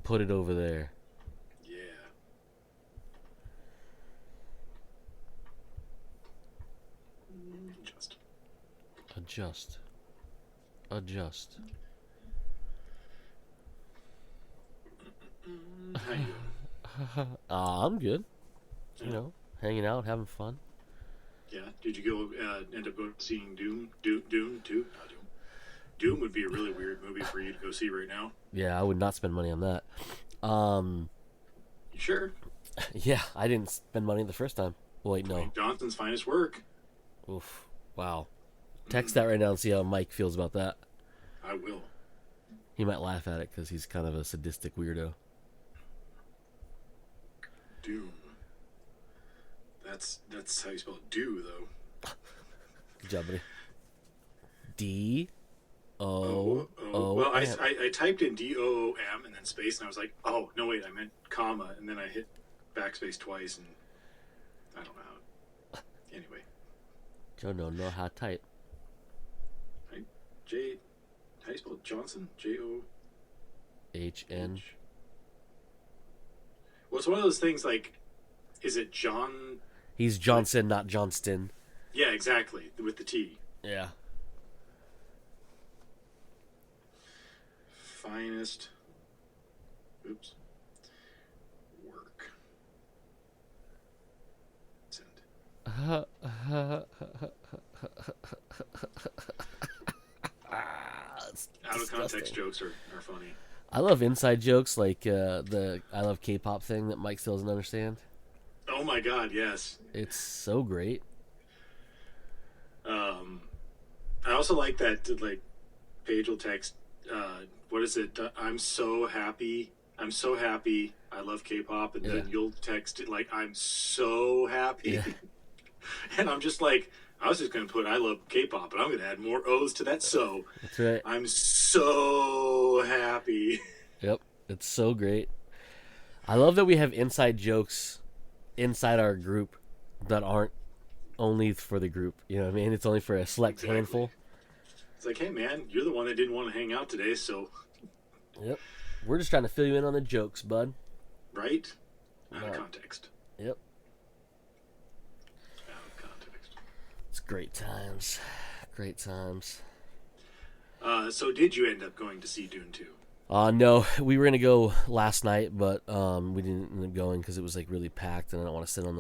put it over there. Yeah. Just. Adjust. Adjust. How you I'm good. doing? You know, hanging out, having fun. Yeah. Did you go end up going seeing Doom 2? Not Doom. Doom would be a really weird movie for you to go see right now. Yeah, I would not spend money on that. Um, You sure? yeah, I didn't spend money the first time. Wait, no. Dwayne Johnson's finest work. Oof. Wow. Text Mm, that right now and see how Mike feels about that. I will. He might laugh at it because he's kind of a sadistic weirdo. Doom. That's how you spell do though. Good job, buddy. D O Oh. O Well, M. I typed in DOOM and then space, and I was like, oh no, wait, I meant comma, and then I hit backspace twice, and I don't know how. Anyway, Joe don't know how to type. I, J. How do you spell it? Johnson? J-O. HN. Well, it's one of those things like, is it John? He's Johnson, not Johnston. Yeah, exactly, with the T. Yeah. Finest. Oops. Work. Send. It's Out of context disgusting. jokes are funny. I love inside jokes like the I love K-pop thing that Mike still doesn't understand. Oh my god, yes. It's so great. Um, I also like that, like, Paige will text, what is it? I'm so happy. I'm so happy. I love K-pop. And Yeah. then you'll text it like, I'm so happy. Yeah. And I'm just like, I was just going to put I love K-pop, but I'm going to add more O's to that so. That's right. I'm so happy. Yep. It's so great. I love that we have inside jokes inside our group that aren't only for the group. You know what I mean? It's only for a select Exactly. handful. It's like, hey, man, you're the one that didn't want to hang out today, so, Yep. We're just trying to fill you in on the jokes, bud. right? Out of Right. context. Yep. Out of context. It's great times. Great times. So did you end up going to see Dune 2? No, we were gonna go last night, but we didn't end up going because it was like really packed, and I don't want to sit on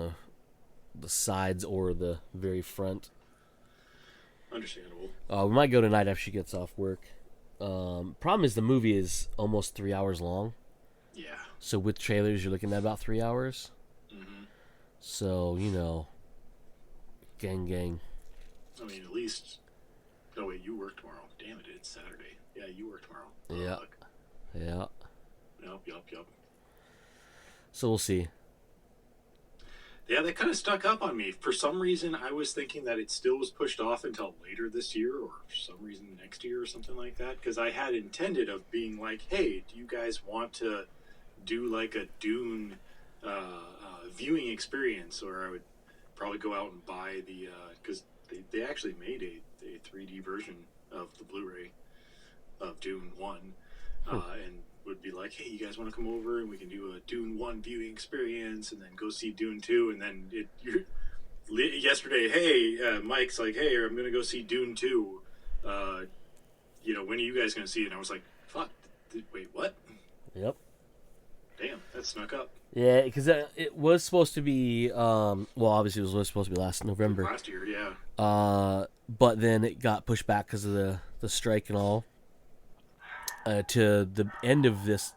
the sides or the very front. Understandable. We might go tonight after she gets off work. Problem is the movie is almost 3 hours long, Yeah. so with trailers you're looking at about 3 hours. Mm-hmm. So gang. I mean, at least. Oh wait, you work tomorrow. Damn it, it's Saturday. Yeah, you work tomorrow. Yeah. Fuck. Yeah. Yup. So we'll see. Yeah, that kind of stuck up on me. For some reason, I was thinking that it still was pushed off until later this year, or for some reason next year, or something like that. Because I had intended of being like, hey, do you guys want to do like a Dune viewing experience? Or I would probably go out and buy the because they actually made a 3D version of the Blu-ray of Dune 1, and would be like, hey, you guys want to come over and we can do a Dune 1 viewing experience and then go see Dune 2, and then yesterday, hey, Mike's like, hey, I'm going to go see Dune 2. When are you guys going to see it? And I was like, fuck, wait, what? Yep. Damn, that snuck up. Yeah, because it was supposed to be, obviously it was supposed to be last November. Last year, yeah. But then it got pushed back because of the strike and all. To the end of this.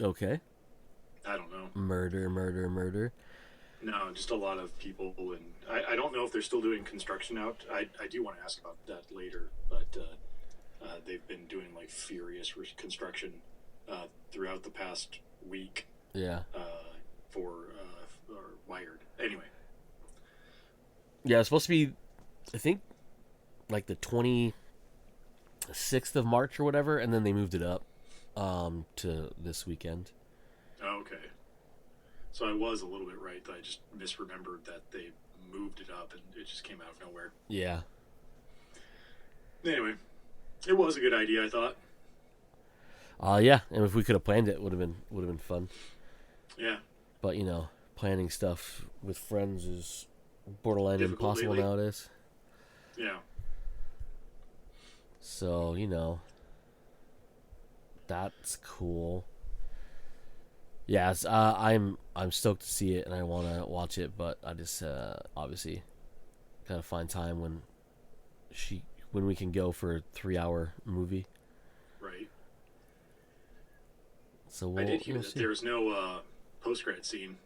Okay. I don't know. Murder. No, just a lot of people, and I don't know if they're still doing construction out. I do want to ask about that later, but they've been doing like furious construction throughout the past week. Yeah. For Wired. Anyway. Yeah, it's supposed to be, I think, like the 26th of March or whatever, and then they moved it up to this weekend. Okay. So I was a little bit right. I just misremembered that they moved it up and it just came out of nowhere. Yeah. Anyway, it was a good idea, I thought. Yeah, and if we could have planned it, would have been fun. Yeah. But planning stuff with friends is borderline Difficult impossible lately. nowadays. Yeah. So that's cool. Yes, I'm stoked to see it and I want to watch it, but I just obviously gotta find time she when we can go for a 3 hour movie. Right. So I we'll did hear we'll that see. there's no post credit scene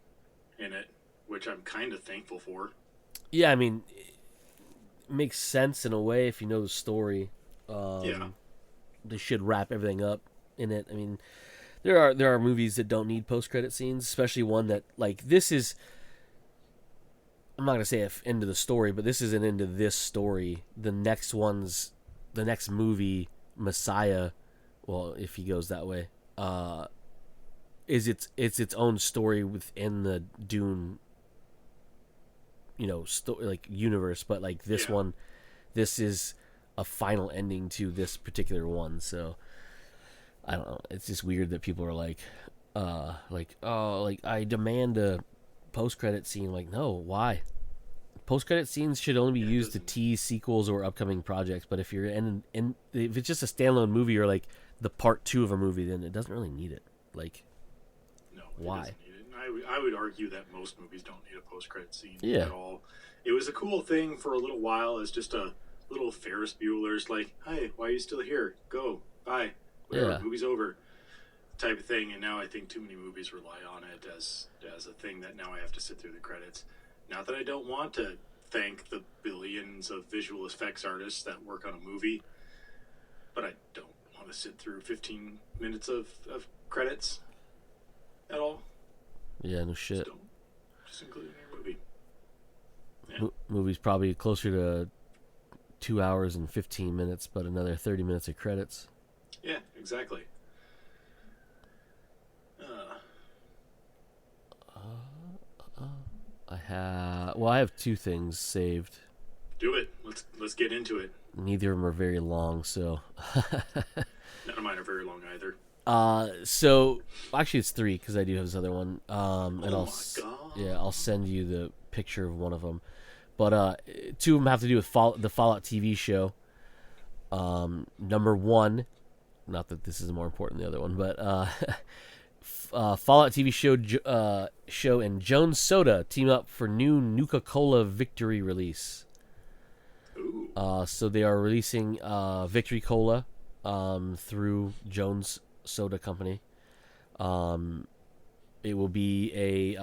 in it, which I'm kind of thankful for. Yeah, I mean, it makes sense in a way if you know the story. Yeah. Um, they should wrap everything up in it. I mean, there are movies that don't need post credit scenes, especially one that like this is. I'm not gonna say an end of the story, but this is an end of this story. The next movie, Messiah. Well, if he goes that way, is its own story within the Dune, like universe. But like this Yeah. one, this is a final ending to this particular one. So I don't know. It's just weird that people are like I demand a post credit scene. Like, no, why? Post credit scenes should only be Yeah. It used to doesn't. tease sequels or upcoming projects. But if you're in if it's just a standalone movie or like the part two of a movie, then it doesn't really need it. Like, No, it why? doesn't need it. And I would argue that most movies don't need a post credit scene Yeah, at all. It was a cool thing for a little while as just a little Ferris Bueller's like, "Hey, why are you still here? Go, bye, whatever, yeah, movie's over," type of thing. And now I think too many movies rely on it as a thing that now I have to sit through the credits. Not that I don't want to thank the billions of visual effects artists that work on a movie, but I don't want to sit through 15 minutes of credits at all. yeah. No Just shit. don't. Just include it in your movie. Yeah. Movie's probably closer to 2 hours and 15 minutes, but another 30 minutes of credits. Yeah, exactly. Uh, I have two things saved. do it. Let's get into it. Neither of them are very long, so None of mine are very long either. so actually it's three because I do have this other one. And Oh my god. yeah, I'll send you the picture of one of them. But two of them have to do with the Fallout TV show. Number one, not that this is more important than the other one, but Fallout TV show and Jones Soda team up for new Nuka-Cola Victory release. Ooh. So they are releasing Victory Cola through Jones Soda Company. It will be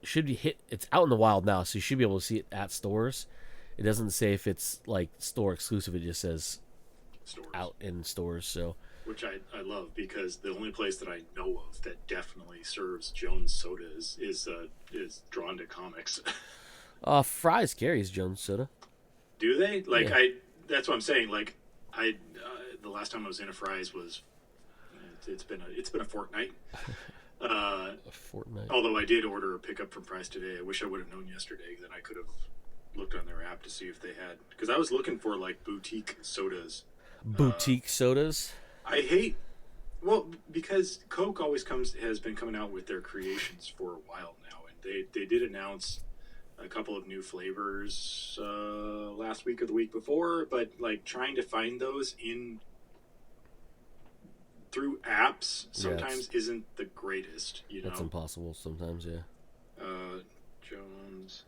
should be hit. It's out in the wild now, so you should be able to see it at stores. It doesn't say if it's like store exclusive. It just says Stores. out in stores. So Which I love because the only place that I know of that definitely serves Jones Soda is drawn to comics. Fries carries Jones Soda. Do they? Like Yeah, that's what I'm saying. Like I, the last time I was in a Fry's was it's been a fortnight. a fortnight. Although I did order a pickup from Fry's today. I wish I would have known yesterday. Then I could have looked on their app to see if they had because I was looking for like boutique sodas. Boutique sodas. I hate well because Coke always has been coming out with their creations for a while now, and they did announce a couple of new flavors last week or the week before, but like trying to find those in through apps Yeah, sometimes isn't the greatest, you that's know. impossible sometimes. Yeah. Jones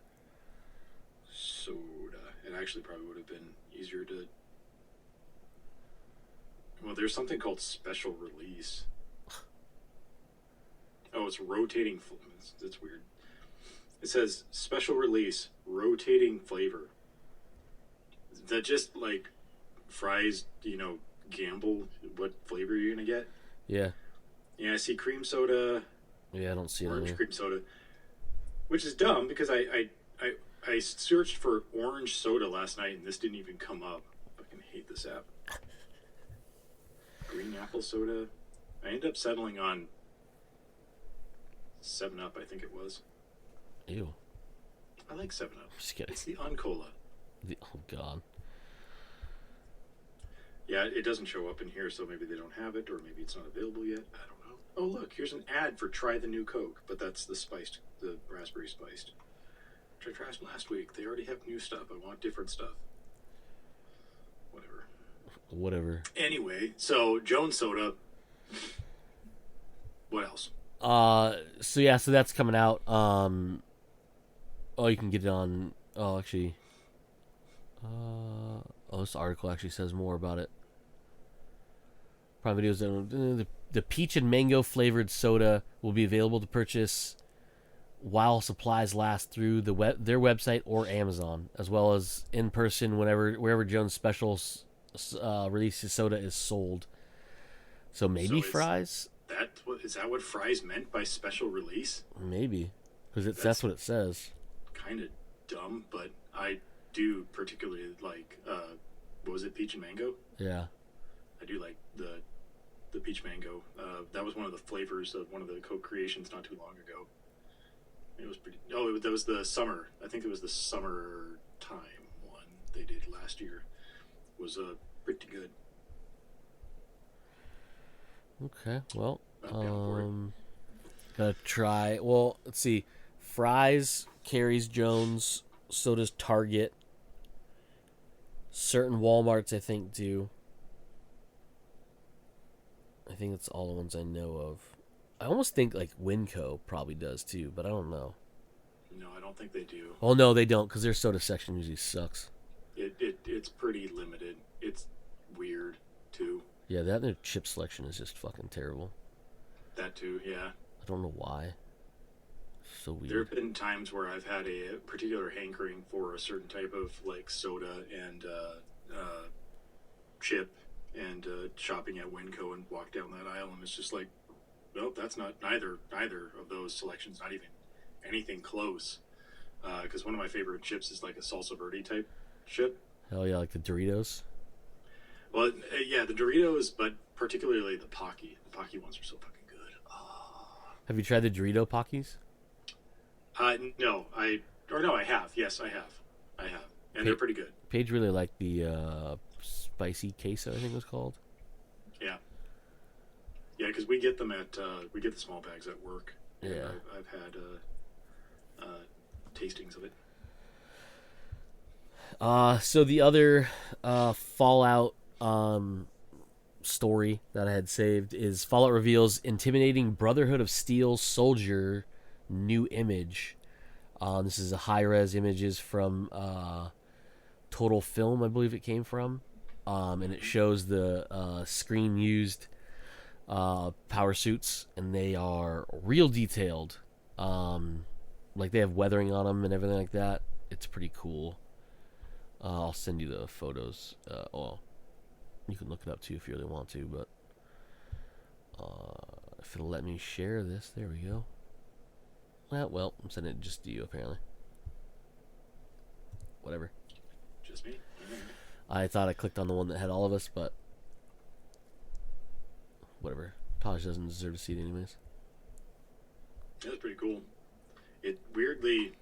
Soda. It actually probably would have been easier to. Well, there's something called special release. Oh, it's rotating. That's weird. It says special release, rotating flavor. Is that just like Fries, gamble what flavor you're gonna get? Yeah. Yeah, I see cream soda, Yeah, I don't see it on orange here. cream soda, which is dumb because I searched for orange soda last night and this didn't even come up. I fucking hate this app. Green apple soda. I ended up settling on 7 Up, I think it was. Ew. I like 7 Up. Just kidding. It's the Uncola. Oh God. Yeah, Yeah, it doesn't show up in here, so maybe they don't have it, or maybe it's not available yet. I don't know. Oh, look, here's an ad for Try the New Coke, but that's the raspberry spiced. Which I tried last week. They already have new stuff. I want different stuff. Whatever. Whatever. Anyway, so Jones Soda. What else? So that's coming out. Oh, you can get it on. Oh, actually. This article actually says more about it. Prime Video's the peach and mango flavored soda will be available to purchase while supplies last through their website or Amazon, as well as in person wherever Jones Specials releases soda is sold. So maybe Fry's. Is that what Fry's meant by special release? Maybe, because that's what it says. Kind of dumb, but I do particularly like. What was it, peach and mango? Yeah, I do like the peach mango. That was one of the flavors of one of the Coke creations not too long ago. It was pretty. Oh, that was the summer. I think it was the summertime one they did last year. It was pretty good. Okay, well, gotta try. Well, let's see. Fry's carries Jones, so does Target. Certain Walmarts, I think, do. I think that's all the ones I know of. I almost think like Winco probably does too, but I don't know. No, I don't think they do. Oh no, they don't, because their soda section usually sucks. It's pretty limited. It's weird too. Yeah, that and their chip selection is just fucking terrible. That too, yeah. I don't know why. So weird. There have been times where I've had a particular hankering for a certain type of like soda and chip, and shopping at Winco and walk down that aisle, and it's just like, nope, that's not neither of those selections, not even anything close. Because one of my favorite chips is like a salsa verde type chip. Hell yeah, like the Doritos. Well, yeah, the Doritos, but particularly the Pocky. The Pocky ones are so fucking good. Oh. Have you tried the Dorito Pockies? No, I have. Yes, I have, and they're pretty good. Paige really liked the spicy queso, I think it was called. Yeah, because we get them we get the small bags at work. Yeah, I've had tastings of it. So the other Fallout story that I had saved is Fallout reveals intimidating Brotherhood of Steel soldier new image. This is a high-res images from Total Film, I believe it came from, and it shows the screen used power suits, and they are real detailed. Like they have weathering on them and everything like that. It's pretty cool. I'll send you the photos. Well, you can look it up too if you really want to, but if it'll let me share this, there we go. Well, I'm sending it just to you, apparently. Whatever. Just me? I thought I clicked on the one that had all of us, but whatever. Taj doesn't deserve to see it anyways. That's pretty cool. It weirdly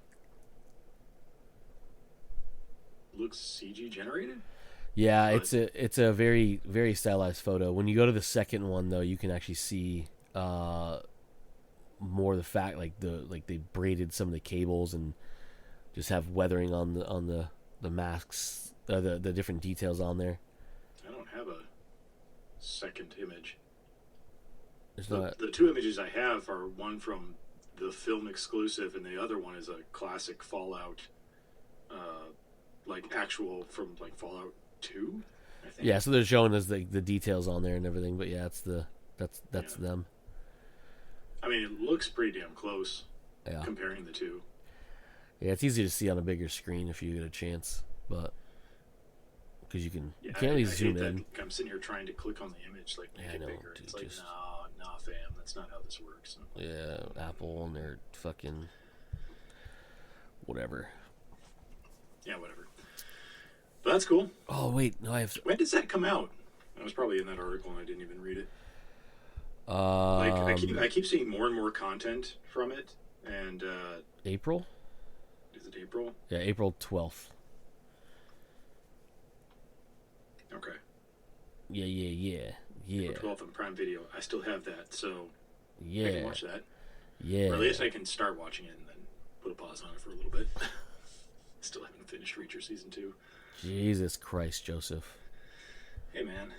looks CG generated. Yeah, but it's a very, very stylized photo. When you go to the second one, though, you can actually see more of the fact, like they braided some of the cables and just have weathering on the masks, the different details on there. I don't have a second image. The two images I have are one from the film exclusive, and the other one is a classic Fallout, like actual from like Fallout 2. I think. Yeah, so they're showing us the details on there and everything, but yeah, that's them. I mean, it looks pretty damn close. Yeah. Comparing the two. Yeah, it's easy to see on a bigger screen if you get a chance, but because you can't really zoom in. I'm sitting here trying to click on the image, like make it bigger. Dude, it's like, no, fam, that's not how this works. Yeah, Apple and their fucking whatever. Yeah, whatever. But that's cool. Oh wait, no, I have. When does that come out? I was probably in that article and I didn't even read it. I keep seeing more and more content from it, and April. Is it April? Yeah, April 12th. Okay. Yeah, yeah, yeah, April 12th on Prime Video. I still have that, so I can yeah, watch that. Or at least yeah. I can start watching it and then put a pause on it for a little bit. Still haven't finished Reacher season 2. Jesus Christ, Joseph. Hey man,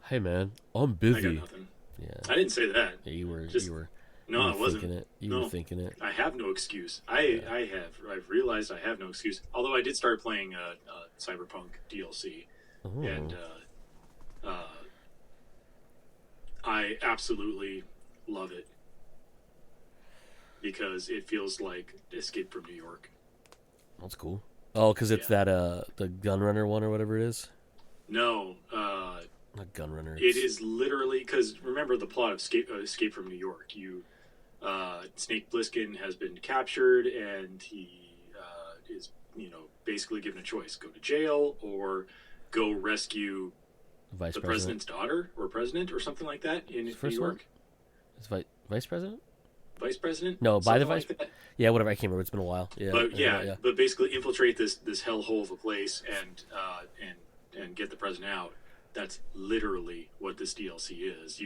Hey man, I'm I got busy. nothing. Yeah, I didn't say that. yeah, you were, Just you no, were I wasn't. thinking it. You were No, thinking it. I have no excuse. Yeah. I've realized I have no excuse. Although I did start playing Cyberpunk DLC, and Oh, I absolutely love it because it feels like Escape from New York. that's cool. Oh, because it's Yeah. that the Gunrunner one or whatever it is. No, Not Gunrunner. it It's is literally because remember the plot of Escape from New York. Snake Plissken has been captured, and he is basically given a choice: go to jail or go rescue vice the president. president's daughter or president or something like that in It's the New first one. York. It's vice president. Vice president, No, by the something vice. like that. Yeah, whatever. I can't remember. It's been a while. Yeah, But I heard that. yeah, Yeah. but basically infiltrate this hellhole of a place and get the president out. That's literally what this DLC is.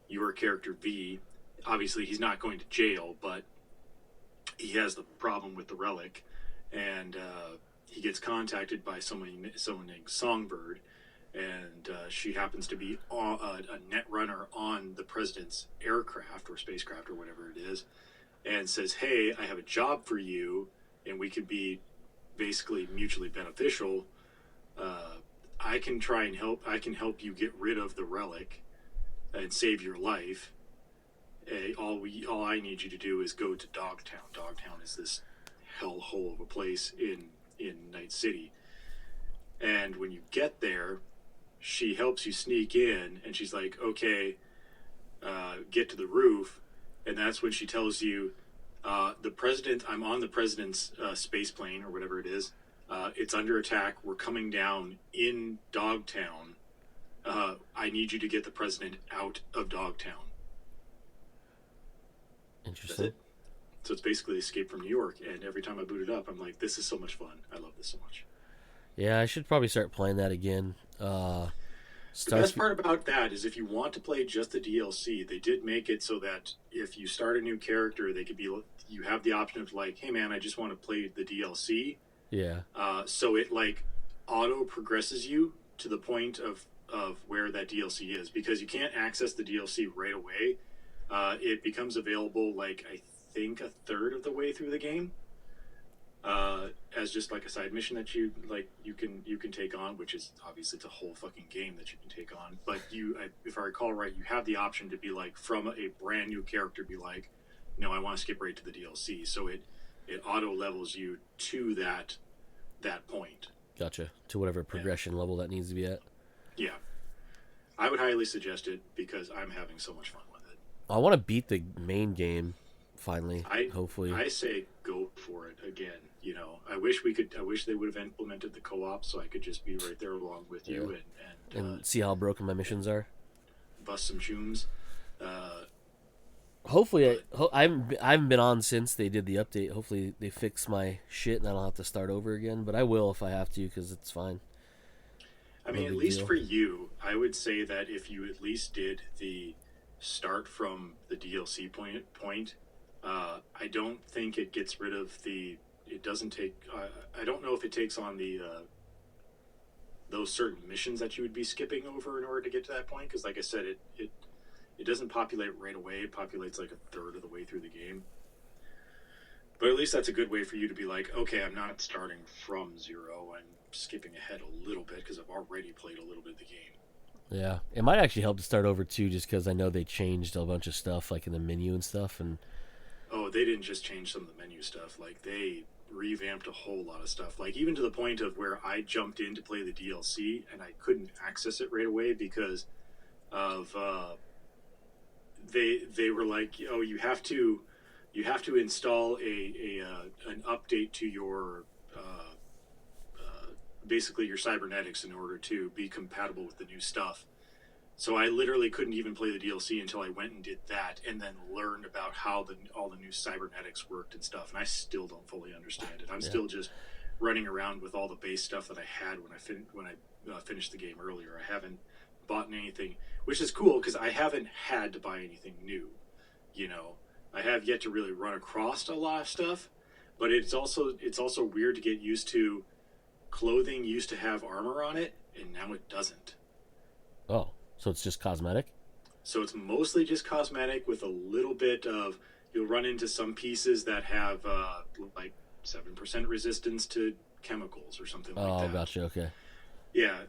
Your character V, obviously he's not going to jail, but he has the problem with the relic, and he gets contacted by someone named Songbird, and she happens to be a net runner on the president's aircraft or spacecraft or whatever it is, and says, "Hey, I have a job for you, and we could be basically mutually beneficial. Uh, I can try and help. I can help you get rid of the relic and save your life. All I need you to do is go to Dogtown. Dogtown is this hellhole of a place in Night City. And when you get there, she helps you sneak in, and she's like, okay, get to the roof, and that's when she tells you, the president. I'm on the president's space plane or whatever it is. It's under attack. We're coming down in Dogtown. I need you to get the president out of Dogtown. That's Interesting. it. So it's basically Escape from New York. And every time I boot it up, I'm like, this is so much fun. I love this so much. Yeah, I should probably start playing that again. The best Starts. part about that is if you want to play just the DLC, they did make it so that if you start a new character, they could be you have the option of like, hey man, I just want to play the DLC. Yeah. So it like auto progresses you to the point of where that DLC is because you can't access the DLC right away. It becomes available like I think a third of the way through the game, as just like a side mission that you can take on, which is obviously it's a whole fucking game that you can take on. But if I recall right, you have the option to be like from a brand new character, be like, no, I want to skip right to the DLC. So it auto levels you to that point. Gotcha. To whatever progression level that needs to be at. Yeah, I would highly suggest it because I'm having so much fun with it. I want to beat the main game finally. I Hopefully. I say go for it again. I wish we could. I wish they would have implemented the co-op so I could just be right there along with you And see how broken my missions are. bust some chooms. Uh, Hopefully, but I haven't been on since they did the update. Hopefully, they fix my shit and I don't have to start over again. But I will if I have to because it's fine. I No mean, at big least deal. for you, I would say that if you at least did the start from the DLC point, I don't think it gets rid of the. It doesn't take. I don't know if it takes on the those certain missions that you would be skipping over in order to get to that point. Because, like I said, it doesn't populate right away. It populates like a third of the way through the game. But at least that's a good way for you to be like, okay, I'm not starting from zero. I'm skipping ahead a little bit because I've already played a little bit of the game. Yeah, it might actually help to start over too, just because I know they changed a bunch of stuff, like in the menu and stuff. And Oh, they didn't just change some of the menu stuff. Like they revamped a whole lot of stuff. Like even to the point of where I jumped in to play the DLC and I couldn't access it right away because of they were like, oh, you have to install a an update to your basically your cybernetics in order to be compatible with the new stuff. So I literally couldn't even play the DLC until I went and did that, and then learned about how all the new cybernetics worked and stuff. And I still don't fully understand it. I'm yeah, still just running around with all the base stuff that I had when I finished the game earlier. I haven't bought anything, which is cool because I haven't had to buy anything new. You know, I have yet to really run across a lot of stuff, but it's also weird to get used to. Clothing used to have armor on it, and now it doesn't. Oh, so it's just cosmetic? So it's mostly just cosmetic with a little bit of. You'll run into some pieces that have like 7% resistance to chemicals or something like Oh, that. gotcha. Okay. Yeah,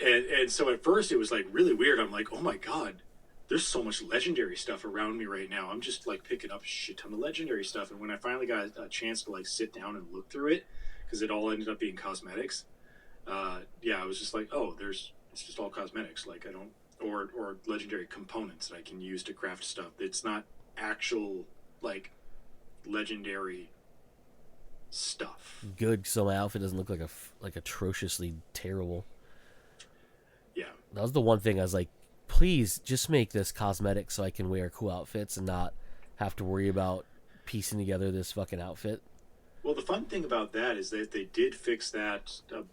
and so at first it was like really weird. I'm like, oh my god, there's so much legendary stuff around me right now. I'm just like picking up a shit ton of legendary stuff. And when I finally got a chance to like sit down and look through it, because it all ended up being cosmetics, yeah, I was just like, oh, it's just all cosmetics. Like I don't or legendary components that I can use to craft stuff. It's not actual like legendary stuff. Good, so my outfit doesn't look like atrociously terrible. Yeah, That was the one thing I was like, please just make this cosmetic so I can wear cool outfits and not have to worry about piecing together this fucking outfit. well, the fun thing about that is that they did fix that a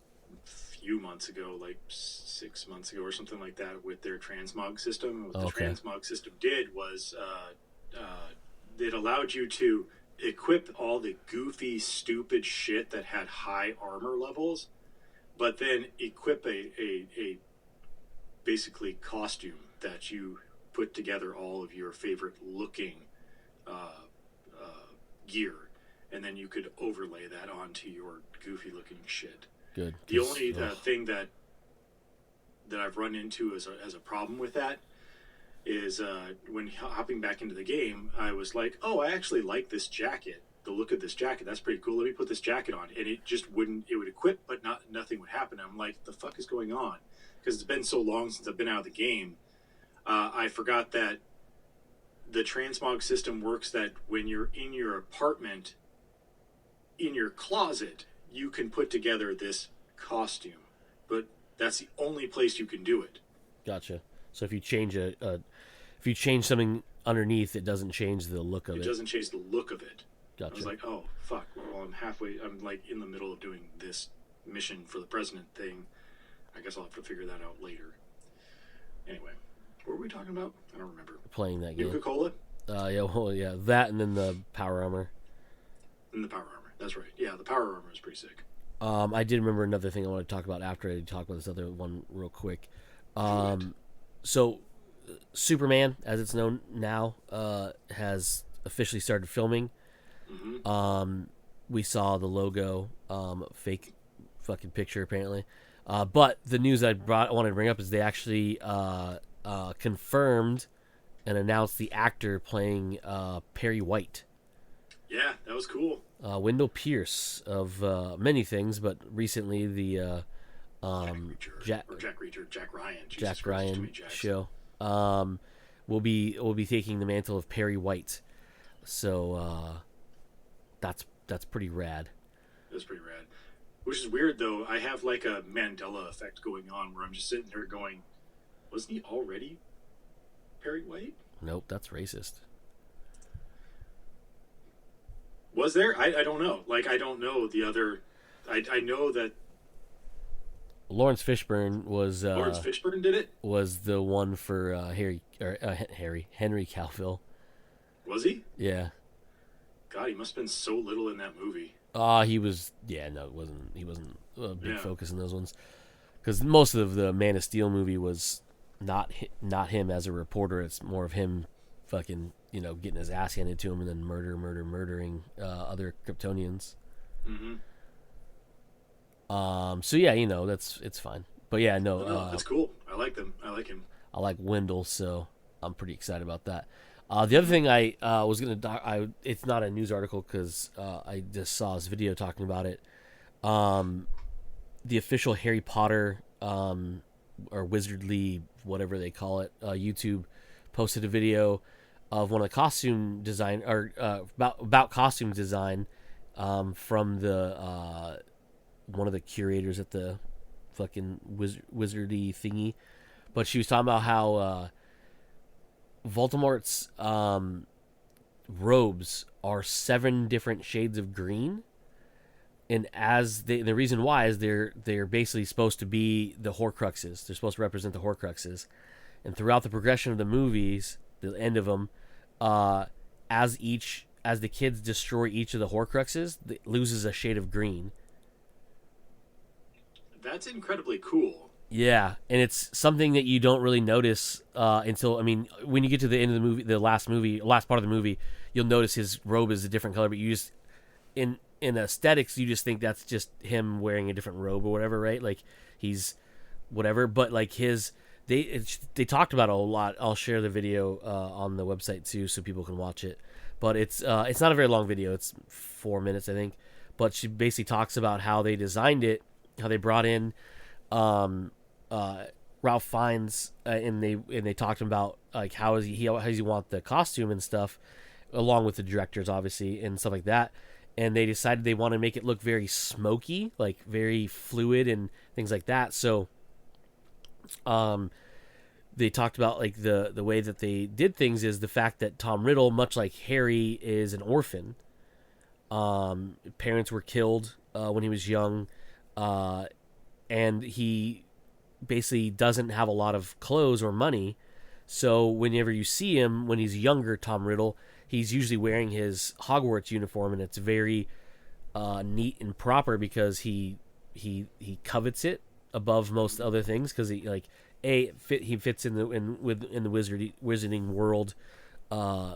few months ago, like 6 months ago or something like that, with their transmog system. What the Okay. transmog system did was it allowed you to equip all the goofy, stupid shit that had high armor levels, but then equip a basically costume that you put together all of your favorite looking uh, gear, and then you could overlay that onto your goofy looking shit. Good. The 'Cause, only ugh. thing that I've run into as a problem with that is when hopping back into the game, I was like, oh, I actually like this jacket. The look of this jacket, that's pretty cool. Let me put this jacket on, and it just wouldn't. It would equip, but nothing would happen. I'm like, the fuck is going on? Because it's been so long since I've been out of the game. I forgot that the transmog system works that when you're in your apartment, in your closet, you can put together this costume, but that's the only place you can do it. Gotcha. So if you change if you change something underneath, it doesn't change the look of It it. doesn't change the look of it. I was Gotcha. like, oh fuck. Well, I'm halfway. I'm like in the middle of doing this mission for the president thing. I guess I'll have to figure that out later. Anyway, what were we talking about? I don't remember. Playing that game. Nuka-Cola Yeah, well, yeah, that and then the power armor. and the power armor. That's right. Yeah, the power armor is pretty sick. I did remember another thing I want to talk about after I talk about this other one real quick. Do it. So, Superman, as it's known now, has officially started filming. Mm-hmm. We saw the logo, fake fucking picture apparently. But the news I wanted to bring up is they actually confirmed and announced the actor playing Perry White. Yeah, that was cool. Wendell Pierce of many things, but recently the Jack Reacher Jack or Jack Reacher, Jack Ryan. Jesus Jack Christ, too Ryan many Jacks. show will be taking the mantle of Perry White. So that's pretty rad. That's pretty rad. Which is weird though. I have like a Mandela effect going on where I'm just sitting there going, wasn't he already Perry White? Nope, that's racist. Was there? I don't know. Like I don't know the other. I know that Lawrence Fishburne was Lawrence Fishburne did it. was the one for Henry Cavill. Was he? Yeah. God, he must have been so little in that movie. He was. Yeah, no, it wasn't. He wasn't a big Yeah. focus in those ones because most of the Man of Steel movie was not him as a reporter. It's more of him, fucking, getting his ass handed to him and then murdering other Kryptonians. Mm-hmm. So yeah, it's fine. But yeah, no, No, that's cool. I like them. I like him. I like Wendell, so I'm pretty excited about that. The other thing I was it's not a news article because I just saw this video talking about it. The official Harry Potter or Wizardly, whatever they call it, YouTube posted a video of one of the costume design or about costume design from the one of the curators at the fucking wizardy thingy. But she was talking about how Voldemort's robes are 7 different shades of green, and the reason why is they're basically supposed to be the Horcruxes. They're supposed to represent the Horcruxes, and throughout the progression of the movies, the end of them, uh, as the kids destroy each of the Horcruxes, it loses a shade of green. That's incredibly cool. Yeah, and it's something that you don't really notice until, I mean, when you get to the end of the movie, last part of the movie, you'll notice his robe is a different color, but you just in aesthetics, you just think that's just him wearing a different robe or whatever, right? Like he's whatever, but like they talked about it a lot. I'll share the video on the website too, so people can watch it. But it's not a very long video. It's 4 minutes, I think. But she basically talks about how they designed it, how they brought in um, Ralph Fiennes, and they talked about like how does he want the costume and stuff, along with the directors obviously and stuff like that. And they decided they want to make it look very smoky, like very fluid and things like that. So, they talked about like the way that they did things is the fact that Tom Riddle, much like Harry, is an orphan. Parents were killed when he was young, and he basically doesn't have a lot of clothes or money. So whenever you see him when he's younger, Tom Riddle, he's usually wearing his Hogwarts uniform, and it's very neat and proper because he covets it above most other things because he fits in the wizarding world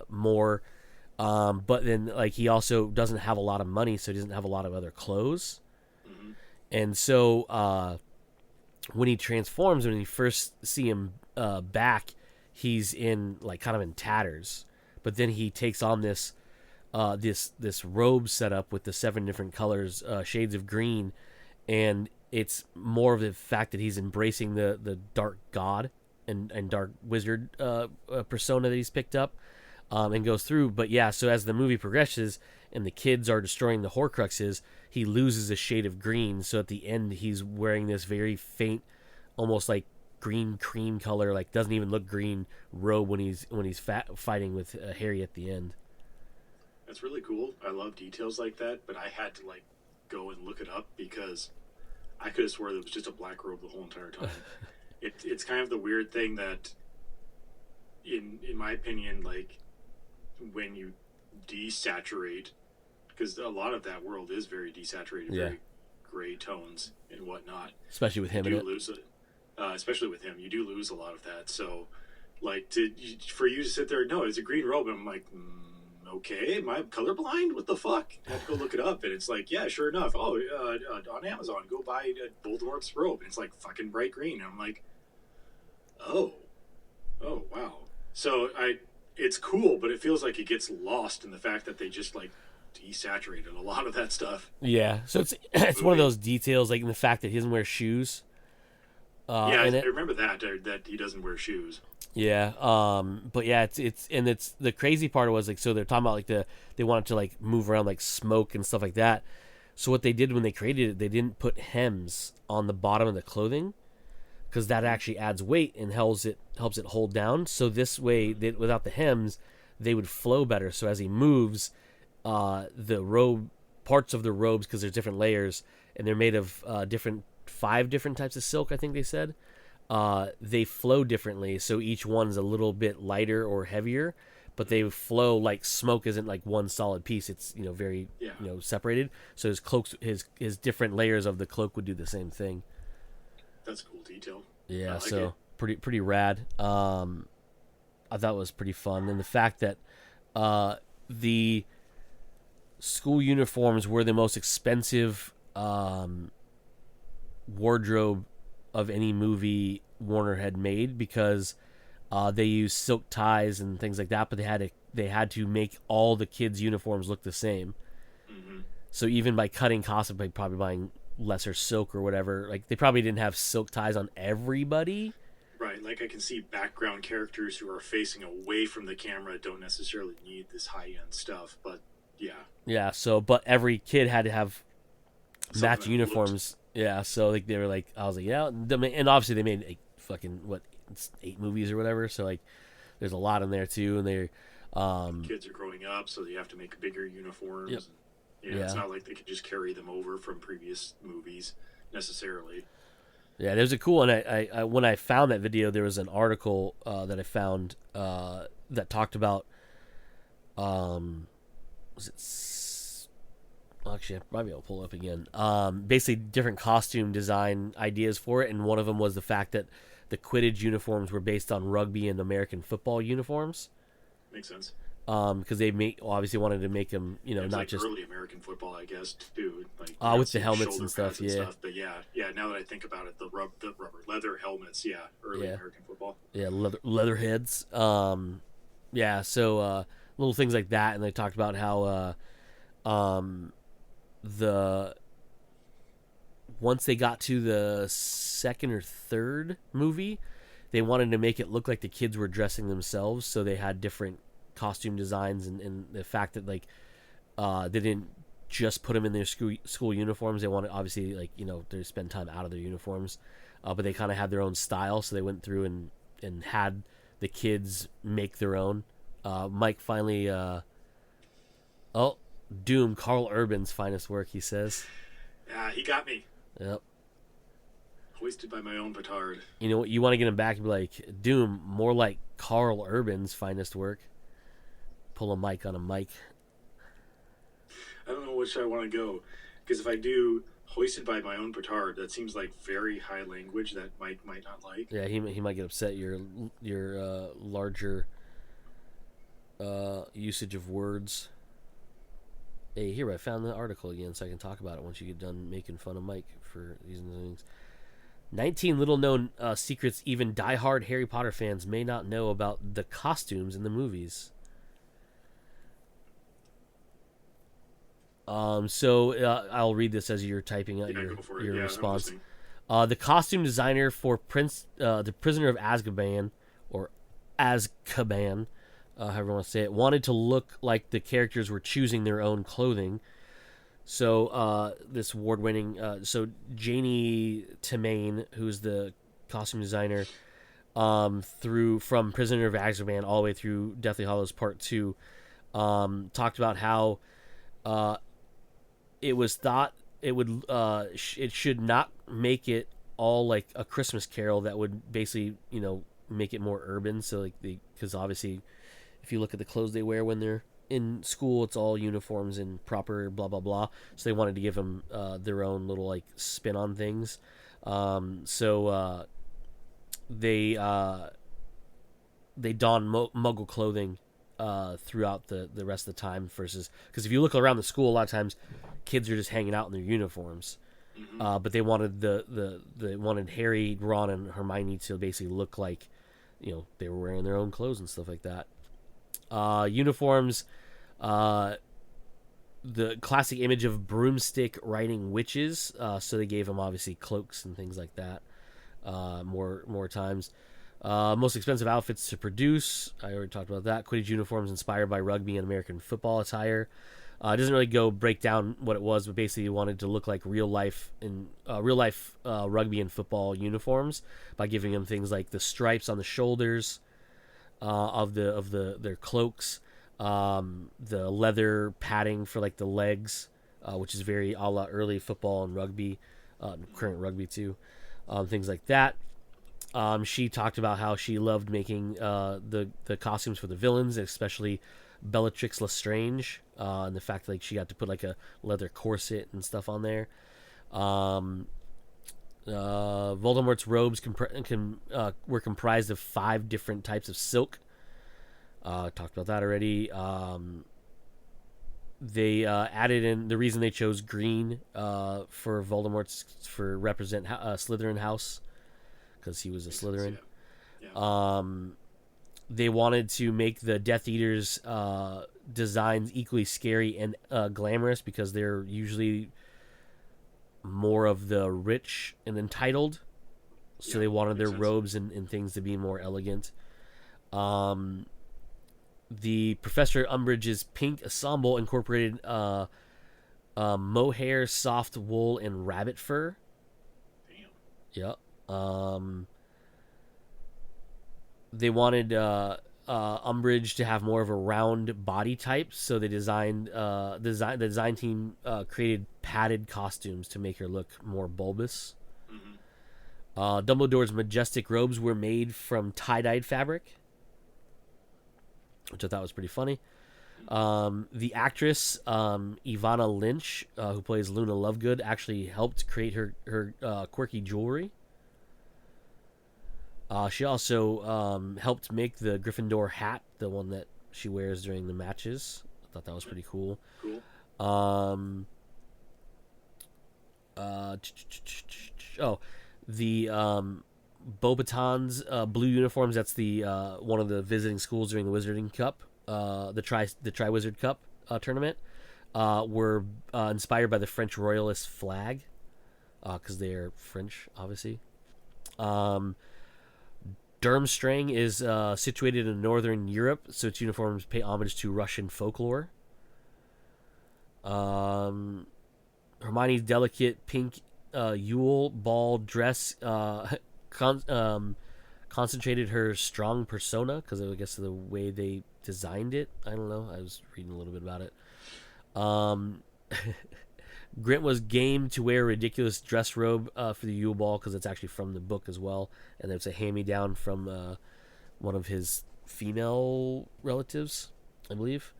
more. But then like he also doesn't have a lot of money, so he doesn't have a lot of other clothes. Mm-hmm. And so when he transforms, when you first see him back, he's in like kind of in tatters. But then he takes on this robe setup with the 7 different colors, shades of green, and it's more of the fact that he's embracing the dark god and dark wizard persona that he's picked up, and goes through. But yeah, so as the movie progresses and the kids are destroying the Horcruxes, he loses a shade of green. So at the end, he's wearing this very faint, almost like green cream color, like doesn't even look green robe when he's fighting with Harry at the end. That's really cool. I love details like that, but I had to like go and look it up because I could have swore it was just a black robe the whole entire time. It's kind of the weird thing that, in my opinion, like when you desaturate, because a lot of that world is very desaturated, Yeah. very gray tones and whatnot. Especially with him in You it. do lose it, especially with him. You do lose a lot of that. So, like, for you to sit there, no, it's a green robe, and I'm like, okay, am I colorblind? What the fuck? I had to go look it up, and it's like, yeah, sure enough. Oh, on Amazon, go buy Voldemort's robe, and it's like fucking bright green. And I'm like, oh, wow. So it's cool, but it feels like it gets lost in the fact that they just like desaturated a lot of that stuff. Yeah, so it's one of those details, like in the fact that he doesn't wear shoes. Yeah, I in it. remember that he doesn't wear shoes. Yeah, but yeah, it's the crazy part was like, so they're talking about like they wanted to like move around like smoke and stuff like that. So what they did when they created it, they didn't put hems on the bottom of the clothing because that actually adds weight and helps it hold down. So this way, without the hems, they would flow better. So as he moves, the robe parts of the robes, because there's different layers and they're made of 5 different types of silk, I think they said. They flow differently, so each one's a little bit lighter or heavier, but they flow like smoke isn't like one solid piece. It's very separated. So his cloaks, his different layers of the cloak would do the same thing. That's a cool detail. Yeah, like so it. pretty rad. I thought it was pretty fun, and the fact that the school uniforms were the most expensive wardrobe of any movie Warner had made because they used silk ties and things like that, but they had to make all the kids' uniforms look the same. Mm-hmm. So even by cutting costs by probably buying lesser silk or whatever, like they probably didn't have silk ties on everybody. Right, like I can see background characters who are facing away from the camera don't necessarily need this high-end stuff, but yeah. Yeah, so but every kid had to have matching uniforms. Yeah, so like they were like, I was like, yeah, and obviously they made like fucking 8 movies or whatever, so like there's a lot in there too, and they're kids are growing up, so you have to make bigger uniforms. Yep. Yeah, it's Yeah. not like they could just carry them over from previous movies necessarily. Yeah, there's a cool one. I when I found that video, there was an article that I found that talked about was it actually I might be able to pull it up again. Basically different costume design ideas for it, and one of them was the fact that the Quidditch uniforms were based on rugby and American football uniforms. Makes sense. Because they obviously wanted to make them, Yeah, it was not like just early American football, I guess, too. Like you don't with the see helmets shoulder and stuff. pads and Yeah, stuff, but yeah, yeah. Now that I think about it, the rubber leather helmets, yeah, early yeah, American football. yeah, leather heads. Yeah, so little things like that, and they talked about how the once they got to the second or third movie, they wanted to make it look like the kids were dressing themselves, so they had different costume designs, and the fact that like they didn't just put them in their school uniforms. They wanted obviously like they spend time out of their uniforms, but they kind of had their own style, so they went through and had the kids make their own. Mike finally, oh, Doom, Carl Urban's finest work, he says. Yeah, he got me. Yep. Hoisted by my own petard. You know what? You want to get him back and be like, Doom, more like Carl Urban's finest work. Pull a mic on a mic. I don't know which I want to go because if I do hoisted by my own petard, that seems like very high language that Mike might not like. Yeah, he might get upset. Your larger usage of words. Hey, here I found the article again, so I can talk about it once you get done making fun of Mike for using the things. 19 little known secrets even diehard Harry Potter fans may not know about the costumes in the movies. I'll read this as you're typing out your response. The costume designer for the Prisoner of Azkaban, or Azkaban, however you want to say it, wanted to look like the characters were choosing their own clothing. So this award-winning, Janie Timane, who's the costume designer, from Prisoner of Azkaban all the way through Deathly Hallows Part 2, talked about how it was thought it should not make it all like a Christmas Carol that would basically make it more urban. So like because obviously if you look at the clothes they wear when they're in school, it's all uniforms and proper blah blah blah. So they wanted to give them their own little like spin on things. They don Muggle clothing throughout the rest of the time versus because if you look around the school, a lot of times kids are just hanging out in their uniforms. But they wanted they wanted Harry, Ron, and Hermione to basically look like they were wearing their own clothes and stuff like that. Uniforms, the classic image of broomstick riding witches. So they gave them obviously cloaks and things like that. More times. Most expensive outfits to produce. I already talked about that. Quidditch uniforms inspired by rugby and American football attire. It doesn't really break down what it was, but basically you wanted to look like real life rugby and football uniforms by giving them things like the stripes on the shoulders of their cloaks, the leather padding for like the legs, which is very a la early football and rugby, current rugby too, things like that. She talked about how she loved making the costumes for the villains, especially Bellatrix Lestrange, and the fact that like she got to put like a leather corset and stuff on there. Voldemort's robes were comprised of 5 different types of silk. Talked about that already. They added in the reason they chose green for Voldemort's for represent Slytherin house because he was a Slytherin. Yeah. They wanted to make the Death Eaters designs equally scary and glamorous because they're usually more of the rich and entitled. So they wanted their robes and things to be more elegant. The Professor Umbridge's pink ensemble incorporated mohair, soft wool, and rabbit fur. Damn. Yep. They wanted Umbridge to have more of a round body type, so they the design team created padded costumes to make her look more bulbous. Hmm. Dumbledore's majestic robes were made from tie-dyed fabric, which I thought was pretty funny. The actress Ivana Lynch, who plays Luna Lovegood, actually helped create her quirky jewelry. She also helped make the Gryffindor hat, the one that she wears during the matches. I thought that was pretty cool. Cool. Um, oh, the Beauxbatons blue uniforms. That's the one of the visiting schools during the Wizarding Cup, the Tri Wizard Cup tournament. Were inspired by the French Royalist flag, because they are French, obviously. Durmstrang is situated in northern Europe, so its uniforms pay homage to Russian folklore. Hermione's delicate pink Yule ball dress concentrated her strong persona, because I guess of the way they designed it. I don't know. I was reading a little bit about it. Grint was game to wear a ridiculous dress robe for the Yule Ball, because it's actually from the book as well, and it's a hand-me-down from one of his female relatives, I believe.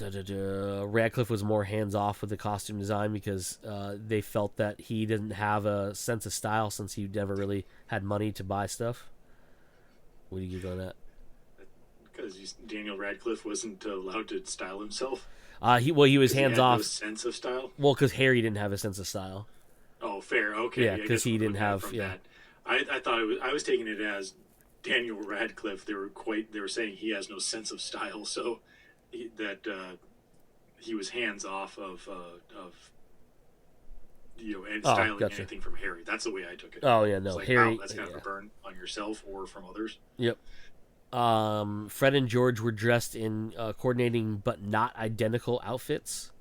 Radcliffe was more hands-off with the costume design, because they felt that he didn't have a sense of style, since he never really had money to buy stuff. What do you get on that? Because Daniel Radcliffe wasn't allowed to style himself. He was hands he had off. No sense of style. Well, because Harry didn't have a sense of style. Oh, fair. Okay. Yeah, because he didn't have. Yeah. That. I thought I was taking it as Daniel Radcliffe. They were saying he has no sense of style, so that he was hands off of and styling anything from Harry. That's the way I took it. Oh yeah, no, like, Harry. Wow, that's kind of a burn on yourself or from others. Yep. Fred and George were dressed in coordinating but not identical outfits.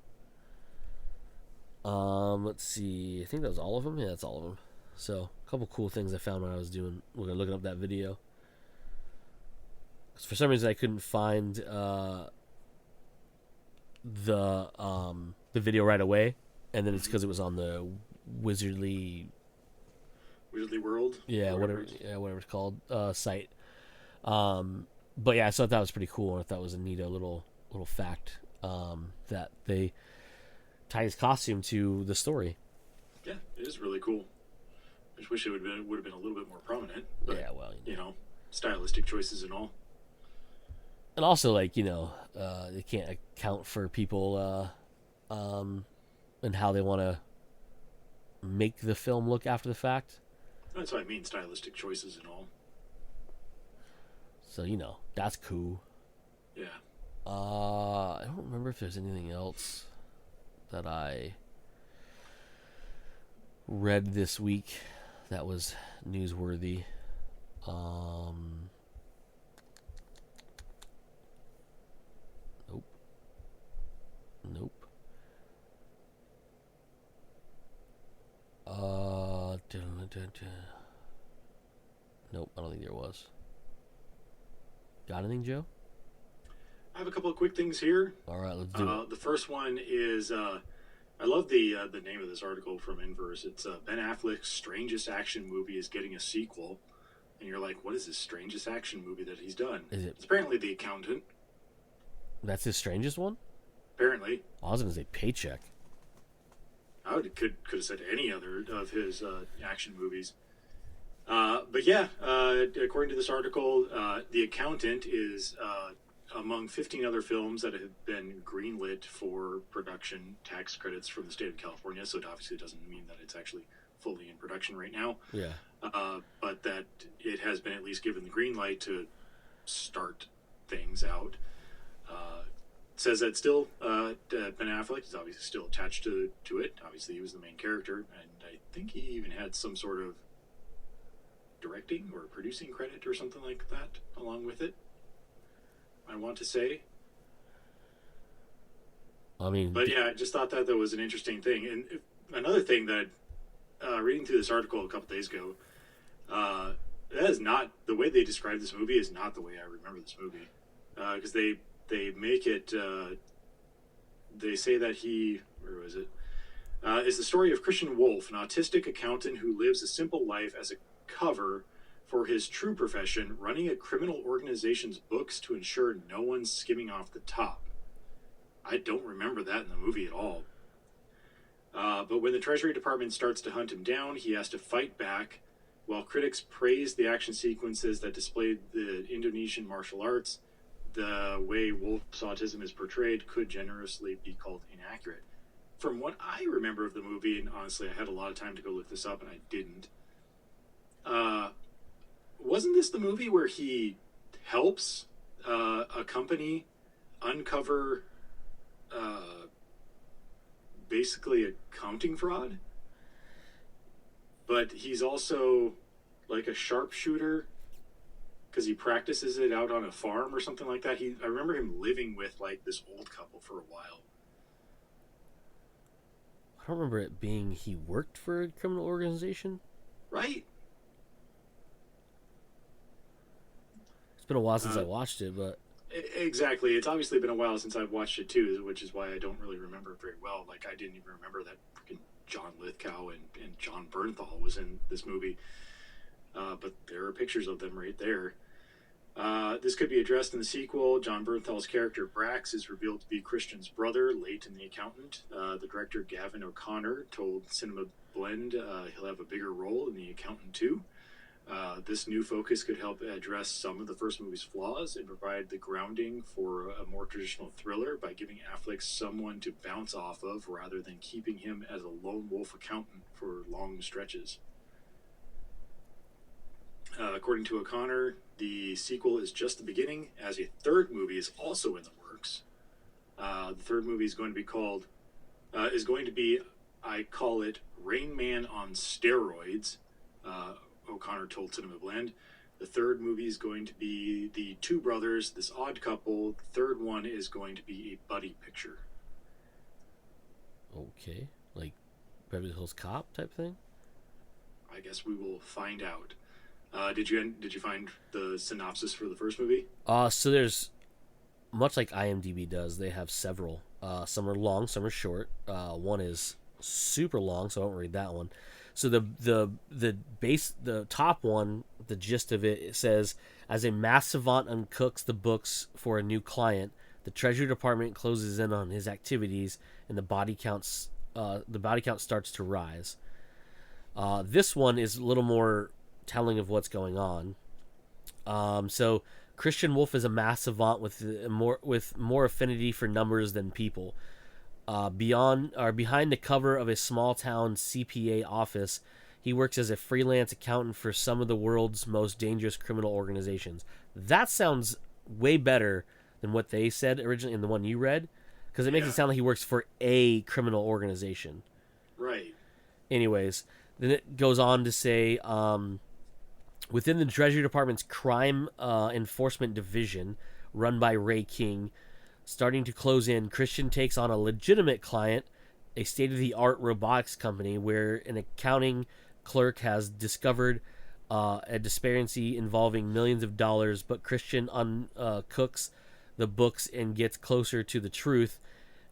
Let's see. I think that was all of them. Yeah, that's all of them. So, a couple cool things I found when I was looking up that video. Because for some reason I couldn't find the video right away, and then it's because it was on the Wizardly World. Yeah, whatever it's called site. But yeah, I thought that was pretty cool, and I thought it was a neat little fact that they tie his costume to the story. Yeah, it is really cool. I just wish it would have been a little bit more prominent. But, yeah, well, stylistic choices and all. And also, like, they can't account for people and how they want to make the film look after the fact. That's what I mean, stylistic choices and all. So, that's cool. Yeah. I don't remember if there's anything else that I read this week that was newsworthy. Nope. Nope, I don't think there was. Got anything, Joe? I have a couple of quick things here. All right, let's do it. The first one is I love the name of this article from Inverse. It's Ben Affleck's strangest action movie is getting a sequel, and you're like, what is this strangest action movie that he's done? Is it? It's apparently The Accountant. That's his strangest one? Apparently. I was gonna say Paycheck. I could have said any other of his action movies. But yeah, according to this article, The Accountant is among 15 other films that have been greenlit for production tax credits from the state of California. So it obviously doesn't mean that it's actually fully in production right now. Yeah. But that it has been at least given the green light to start things out. Says that still Ben Affleck is obviously still attached to it. Obviously, he was the main character, and I think he even had some sort of directing or producing credit or something like that along with it. I want to say. I mean, but yeah, I just thought that was an interesting thing. And another thing that reading through this article a couple days ago. That is not the way they describe this movie. Is not the way I remember this movie, because they make it. They say that he, where was it? Is the story of Christian Wolf, an autistic accountant who lives a simple life as a cover for his true profession, running a criminal organization's books to ensure no one's skimming off the top. I don't remember that in the movie at all. But when the Treasury Department starts to hunt him down, he has to fight back. While critics praise the action sequences that displayed the Indonesian martial arts, the way Wolf's autism is portrayed could generously be called inaccurate. From what I remember of the movie, and honestly, I had a lot of time to go look this up, and I didn't. Wasn't this the movie where he helps a company uncover basically accounting fraud? But he's also like a sharpshooter because he practices it out on a farm or something like that. I remember him living with like this old couple for a while. I don't remember it being he worked for a criminal organization. Right? It's been a while since I watched it, but exactly. It's obviously been a while since I've watched it too, which is why I don't really remember it very well. Like I didn't even remember that freaking John Lithgow and John Bernthal was in this movie. But there are pictures of them right there. This could be addressed in the sequel. John Bernthal's character Brax is revealed to be Christian's brother, Leighton the accountant. The director Gavin O'Connor told Cinema Blend he'll have a bigger role in The Accountant too. This new focus could help address some of the first movie's flaws and provide the grounding for a more traditional thriller by giving Affleck someone to bounce off of rather than keeping him as a lone wolf accountant for long stretches. According to O'Connor, the sequel is just the beginning, as a third movie is also in the works. The third movie is going to be, I call it, Rain Man on steroids. O'Connor told Cinema Blend. The third movie is going to be the two brothers, this odd couple. The third one is going to be a buddy picture. Okay, like Beverly Hills Cop type thing. I guess we will find out. Did you find the synopsis for the first movie? So there's, much like IMDb does, they have several. Some are long, some are short. One is super long, so I won't read that one. So the top one, the gist of it says, as a math savant uncooks the books for a new client, the Treasury Department closes in on his activities, and the body count starts to rise. This one is a little more telling of what's going on. So Christian Wolf is a math savant with more affinity for numbers than people. Behind the cover of a small town CPA office, he works as a freelance accountant for some of the world's most dangerous criminal organizations. That sounds way better than what they said originally in the one you read, because it makes it sound like he works for a criminal organization. Right. Anyways, then it goes on to say, within the Treasury Department's crime enforcement division, run by Ray King, starting to close in, Christian takes on a legitimate client, a state-of-the-art robotics company where an accounting clerk has discovered a disparity involving millions of dollars, but Christian cooks the books and gets closer to the truth.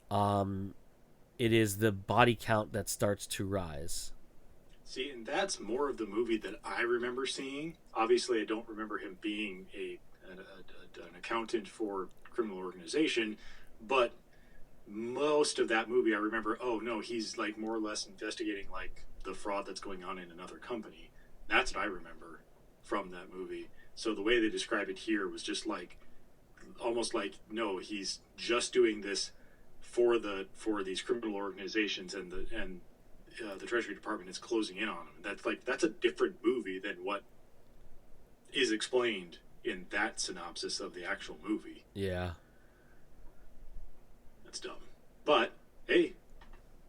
It is the body count that starts to rise. See, and that's more of the movie that I remember seeing. Obviously, I don't remember him being an accountant for criminal organization, but most of that movie I remember, oh no, he's like more or less investigating like the fraud that's going on in another company. That's what I remember from that movie. So the way they describe it here was just like almost like, no, he's just doing this for these criminal organizations, and the Treasury Department is closing in on him. That's a different movie than what is explained in that synopsis of the actual movie. Yeah. That's dumb. But, hey,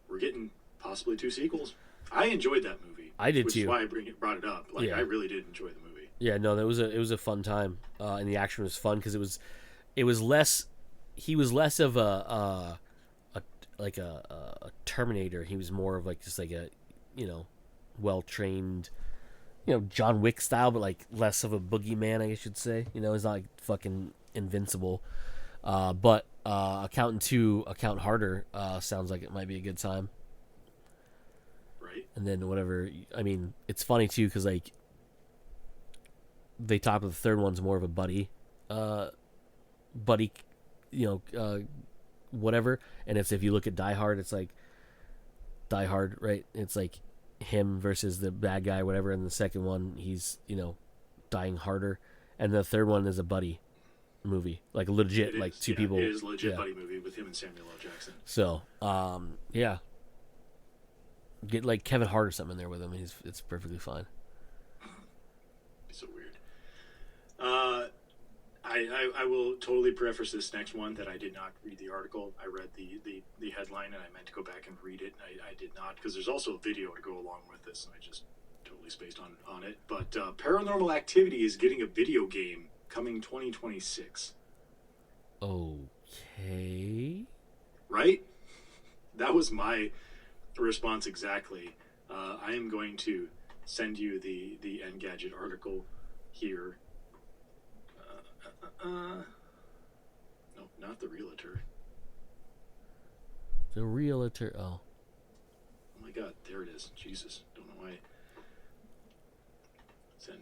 we're getting possibly 2 sequels. I enjoyed that movie. I did which too. Which is why I brought it up. Like, I really did enjoy the movie. Yeah, no, it was a fun time. And the action was fun because it was less, he was less of a Terminator. He was more of like just like a, well trained, John Wick style, but like less of a boogeyman, I guess you'd say. He's not like fucking invincible. But Accountant 2, Account Harder sounds like it might be a good time. Right. And then whatever, I mean, it's funny too because like they talk about the third one's more of a buddy, you know, uh, whatever. And it's if you look at Die Hard, it's like Die Hard, right? It's like him versus the bad guy, whatever. And the second one, he's dying harder, and the third one is a buddy movie, like legit, like two people. It is a legit Yeah. buddy movie with him and Samuel L. Jackson. So, yeah, get like Kevin Hart or something in there with him. It's perfectly fine. It's so weird. I will totally preface this next one that I did not read the article. I read the headline and I meant to go back and read it. I did not because there's also a video to go along with this and I just totally spaced on it. But Paranormal Activity is getting a video game coming 2026. Okay. Right? That was my response exactly. I am going to send you the Engadget article here. No, not the realtor. The realtor. Oh. Oh my god, there it is. Jesus, don't know why. Send.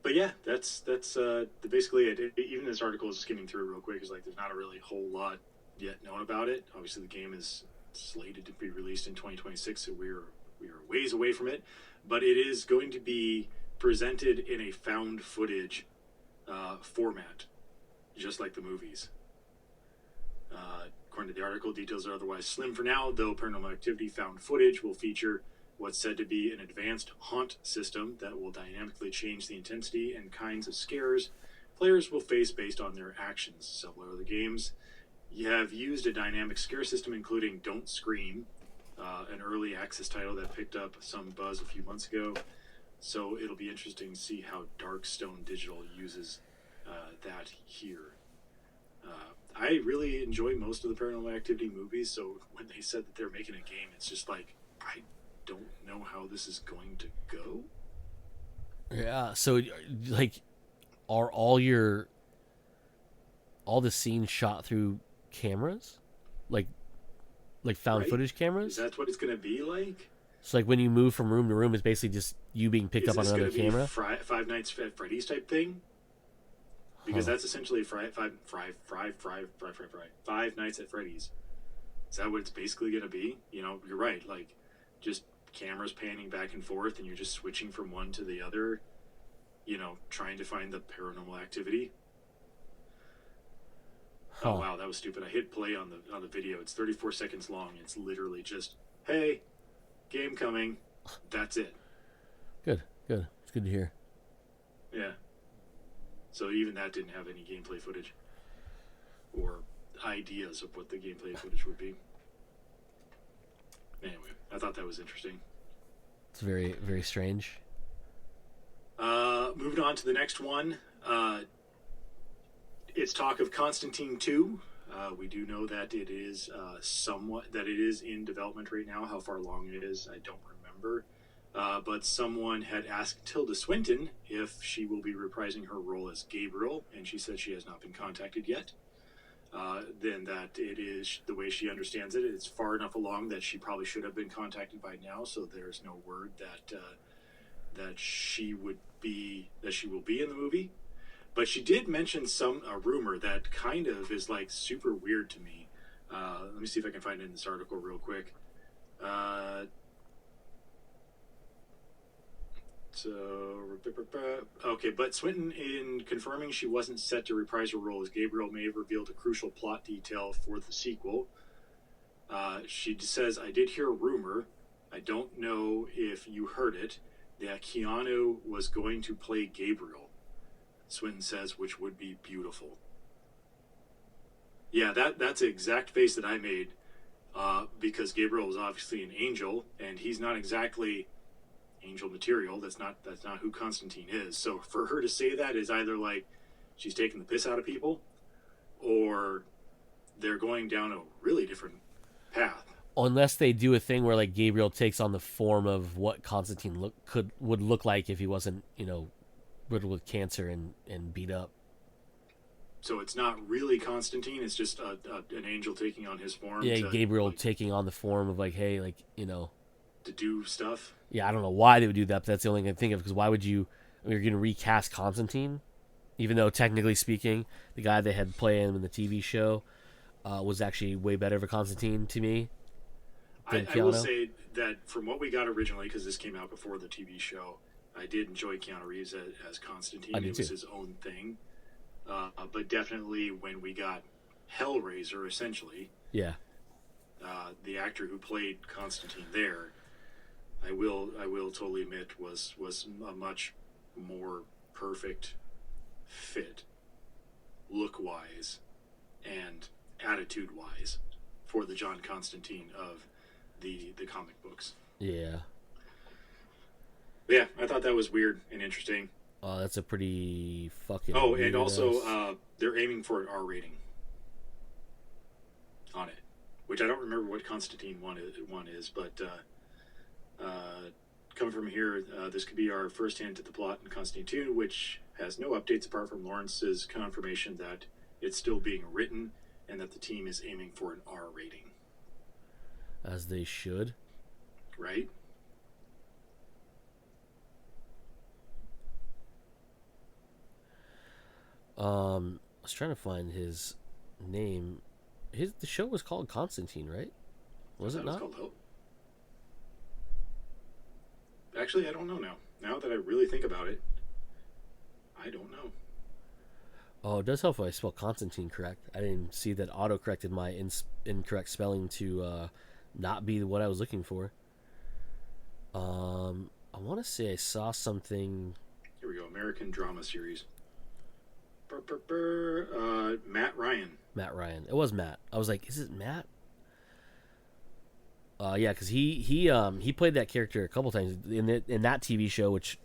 But yeah, that's basically it. Even this article is skimming through real quick. Is like there's not a really whole lot yet known about it. Obviously, the game is slated to be released in 2026, so we are ways away from it. But it is going to be presented in a found footage format, just like the movies. According to the article, details are otherwise slim for now, though Paranormal Activity found footage will feature what's said to be an advanced haunt system that will dynamically change the intensity and kinds of scares players will face based on their actions. Several other games have used a dynamic scare system, including Don't Scream, an early access title that picked up some buzz a few months ago. So it'll be interesting to see how Darkstone Digital uses that here. I really enjoy most of the Paranormal Activity movies, so when they said that they're making a game, it's just like, I don't know how this is going to go. Yeah. So, like, are all the scenes shot through cameras, like found Right? footage Is cameras? that what it's going to be like? So, like, when you move from room to room, it's basically just you being picked Is up on this another going to camera. be Five Nights at Freddy's type thing? Because Huh. that's essentially Five Nights at Freddy's. Is that what it's basically going to be? You're right. Like, just cameras panning back and forth, and you're just switching from one to the other. Trying to find the Paranormal Activity. Huh. Oh wow, that was stupid. I hit play on the video. It's 34 seconds long. It's literally just, hey, game coming. That's it. Good. It's good to hear. Yeah. So even that didn't have any gameplay footage or ideas of what the gameplay footage would be. Anyway, I thought that was interesting. It's very, very strange. Moving on to the next one. It's talk of Constantine 2. We do know that it is in development right now. How far along it is, I don't remember. But someone had asked Tilda Swinton if she will be reprising her role as Gabriel, and she said she has not been contacted yet. Then that it is, the way she understands it, it's far enough along that she probably should have been contacted by now, so there's no word that she will be in the movie. But she did mention a rumor that kind of is like super weird to me. Let me see if I can find it in this article real quick. Okay, but Swinton, in confirming she wasn't set to reprise her role as Gabriel, may have revealed a crucial plot detail for the sequel. She says, I did hear a rumor, I don't know if you heard it, that Keanu was going to play Gabriel. Swinton says, which would be beautiful. Yeah, that's the exact face that I made, because Gabriel was obviously an angel, and he's not exactly angel material. That's not who Constantine is. So for her to say that is either like she's taking the piss out of people, or they're going down a really different path. unless they do a thing where like Gabriel takes on the form of what Constantine would look like if he wasn't, riddled with cancer and beat up. So it's not really Constantine. It's just an angel taking on his form Yeah, to Gabriel taking on the form of like, hey, like, to do stuff. yeah, I don't know why they would do that, but that's the only thing I can think of. Because why would you? I mean, you're going to recast Constantine, even though technically speaking, the guy they had play him in the TV show was actually way better of a Constantine to me than I will Keanu. say that from what we got originally, because this came out before the TV show, I did enjoy Keanu Reeves as Constantine. I did It was too. his own thing. But definitely when we got Hellraiser, essentially, Yeah, the actor who played Constantine there, I will totally admit was a much more perfect fit, look wise, and attitude wise, for the John Constantine of the comic books. yeah. But yeah, I thought that was weird and interesting. That's a pretty fucking. Oh, and weird also ass- they're aiming for an R rating on it, which I don't remember what Constantine one is, but coming from here, this could be our first hint at the plot in Constantine 2, which has no updates apart from Lawrence's confirmation that it's still being written and that the team is aiming for an R rating. as they should. Right? I was trying to find his name. The show was called Constantine, right? Was it not? Called Hope. Actually, I don't know now. Now that I really think about it, I don't know. Oh, it does help if I spell Constantine correct. I didn't see that auto corrected my incorrect spelling to not be what I was looking for. I want to say I saw something. Here we go. American drama series. Matt Ryan. Matt Ryan. It was Matt. I was like, is it Matt? Yeah, because he played that character a couple times in that TV show, which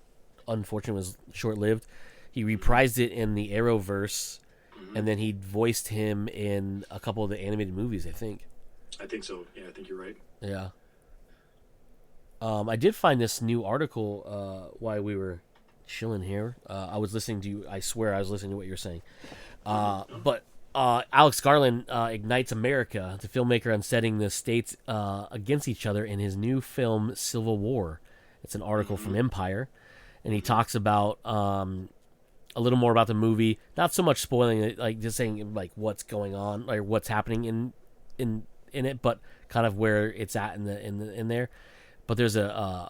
unfortunately was short lived. He reprised it in the Arrowverse, and then he voiced him in a couple of the animated movies, I think. I think so. Yeah, I think you're right. Yeah. I did find this new article while we were chilling here. I was listening to you. I swear I was listening to what you're saying. But Alex Garland ignites America, the filmmaker on setting the states against each other in his new film Civil War. It's an article from Empire, and he talks about a little more about the movie. Not so much spoiling it, like just saying like what's going on, like what's happening in it, but kind of where it's at in there. But there's a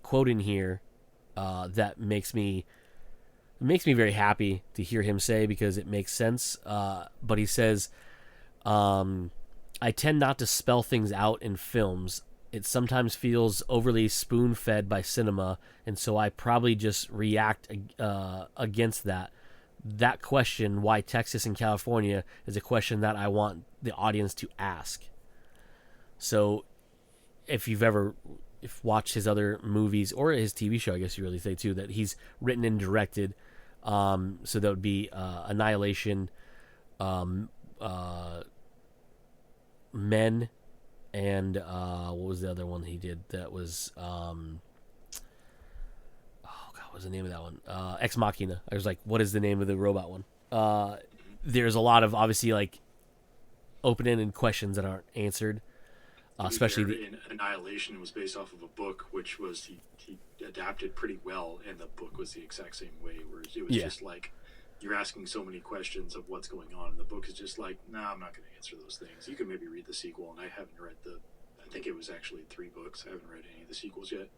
quote in here that makes me very happy to hear him say, because it makes sense. But he says, I tend not to spell things out in films. It sometimes feels overly spoon-fed by cinema, and so I probably just react against that. That question, why Texas and California, is a question that I want the audience to ask. So if you've ever watched his other movies or his TV show, I guess you really say too, that he's written and directed. So that would be Annihilation, Men, and what was the other one he did? That was oh god, what was the name of that one? Ex Machina. I was like, what is the name of the robot one? There's a lot of obviously like open-ended questions that aren't answered. Especially in Annihilation was based off of a book, which was he adapted pretty well, and the book was the exact same way. Where it was just like you're asking so many questions of what's going on, and the book is just like, nah, I'm not going to answer those things. You can maybe read the sequel, and I haven't read I think it was actually 3 books. I haven't read any of the sequels yet.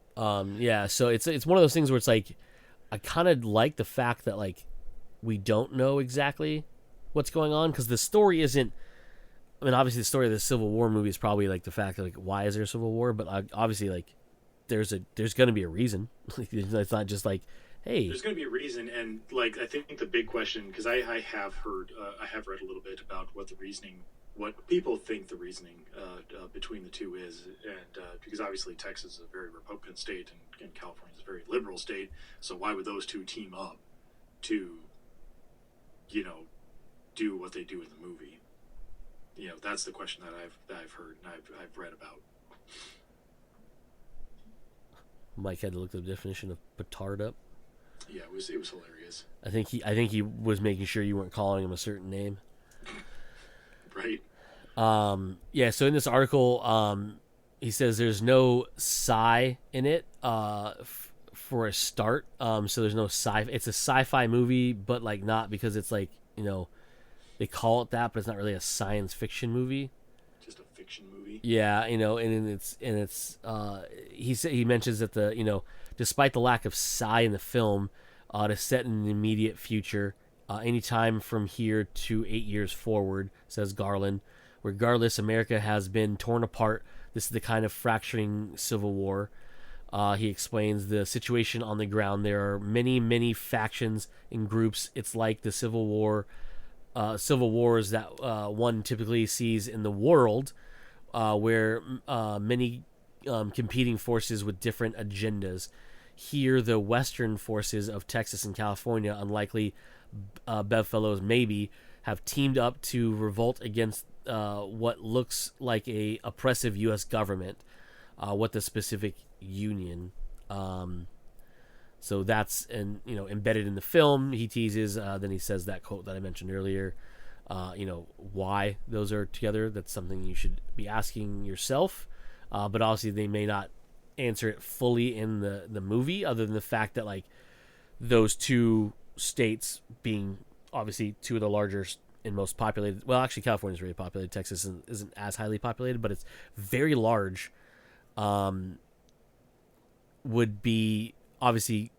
Yeah, so it's one of those things where it's like I kind of like the fact that like we don't know exactly what's going on, because the story isn't. I mean, obviously, the story of the Civil War movie is probably like the fact that like why is there a Civil War, but obviously like there's going to be a reason. It's not just like, hey, there's going to be a reason, and like I think the big question, because I have heard, I have read a little bit about what people think the reasoning between the two is, and because obviously Texas is a very Republican state, and California is a very liberal state, so why would those two team up to, do what they do in the movie? That's the question that I've heard and I've read about. Mike had to look the definition of petard up. Yeah, it was hilarious. I think he was making sure you weren't calling him a certain name. Right. Yeah. So in this article, he says there's no sci in it. For a start, so there's no sci. It's a sci-fi movie, but like not because it's like they call it that, but it's not really a science fiction movie. Just a fiction movie. Yeah, he mentions that despite the lack of sci in the film, to set in the immediate future, anytime from here to 8 years forward, says Garland. Regardless, America has been torn apart. This is the kind of fracturing civil war. He explains the situation on the ground. There are many, many factions and groups. It's like the civil wars that one typically sees in the world, where many competing forces with different agendas. Here, the Western forces of Texas and California, unlikely bedfellows maybe, have teamed up to revolt against what looks like a oppressive U.S. government. What the specific union. So that's embedded in the film. He teases. Then he says that quote that I mentioned earlier. Why those are together. That's something you should be asking yourself. But obviously they may not answer it fully in the movie, other than the fact that like those two states being obviously two of the larger and most populated. Well, actually, California is really populated. Texas isn't as highly populated, but it's very large. Would be obviously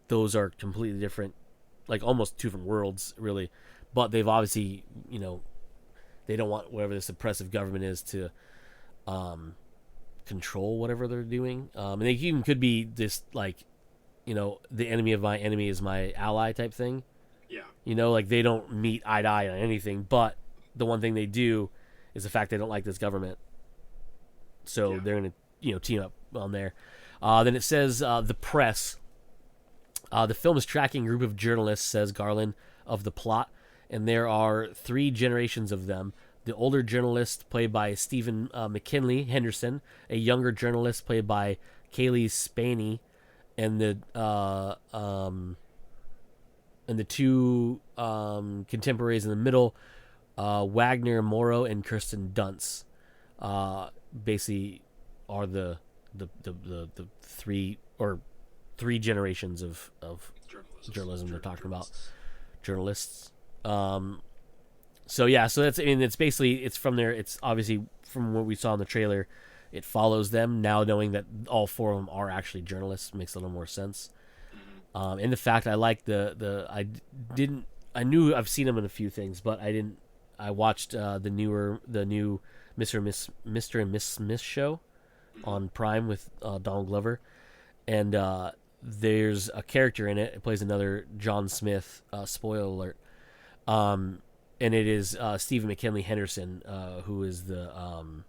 those are completely different, like almost two different worlds, really. But they've obviously, they don't want whatever this oppressive government is to control whatever they're doing. And they even could be this like, the enemy of my enemy is my ally type thing. Yeah. Like they don't meet eye to eye on anything, but the one thing they do is the fact they don't like this government. So they're going to, team up on there. Then it says the press. The film is tracking a group of journalists, says Garland, of the plot, and there are 3 generations of them. The older journalist, played by Stephen McKinley Henderson, a younger journalist, played by Kaylee Spaney, and the 2 contemporaries in the middle, Wagner Morrow and Kirsten Dunst. Basically are the 3 generations of journalism they're talking about. Journalists. So that's, it's basically, it's from there. It's obviously from what we saw in the trailer, it follows them now, knowing that all 4 of them are actually journalists makes a little more sense. And the fact I like I knew I've seen them in a few things, but I watched the new Mr. and Miss Smith show on Prime with Donald Glover, and there's a character in it. It plays another John Smith. Spoiler alert. And it is Stephen McKinley Henderson, who is the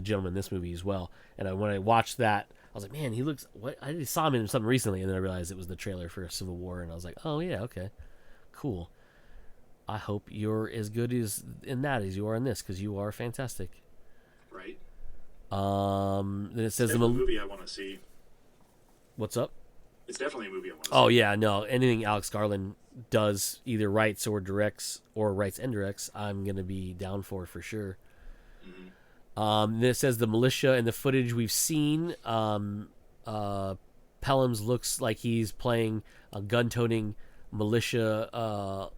gentleman in this movie as well. And when I watched that, I was like, man, he looks. What? I just saw him in something recently, and then I realized it was the trailer for Civil War, and I was like, oh yeah, okay, cool. I hope you're as good in that as you are in this, because you are fantastic. Right. Then it says it's definitely a movie I want to see. What's up? It's definitely a movie I want to see. Oh yeah, no. Anything Alex Garland does, either writes or directs, or writes and directs, I'm gonna be down for sure. Mm-hmm. Then it says the militia in the footage we've seen. Pelhams looks like he's playing a gun-toting militia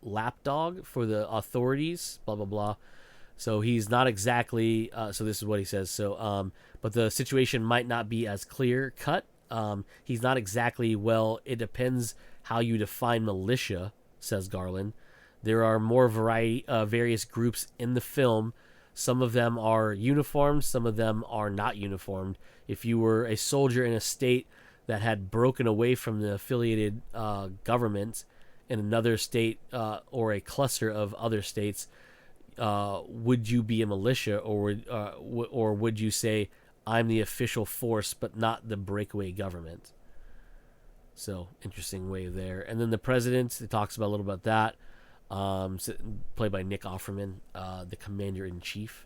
lapdog for the authorities. Blah blah blah. So he's not exactly. So this is what he says. So, but the situation might not be as clear cut. He's not exactly. Well, it depends how you define militia, says Garland. There are more various groups in the film. Some of them are uniformed, some of them are not uniformed. If you were a soldier in a state that had broken away from the affiliated government in another state or a cluster of other states, would you be a militia, or would you say, I'm the official force but not the breakaway government? So, interesting way there. And then the president, it talks about a little about that. played by Nick Offerman, the commander-in-chief,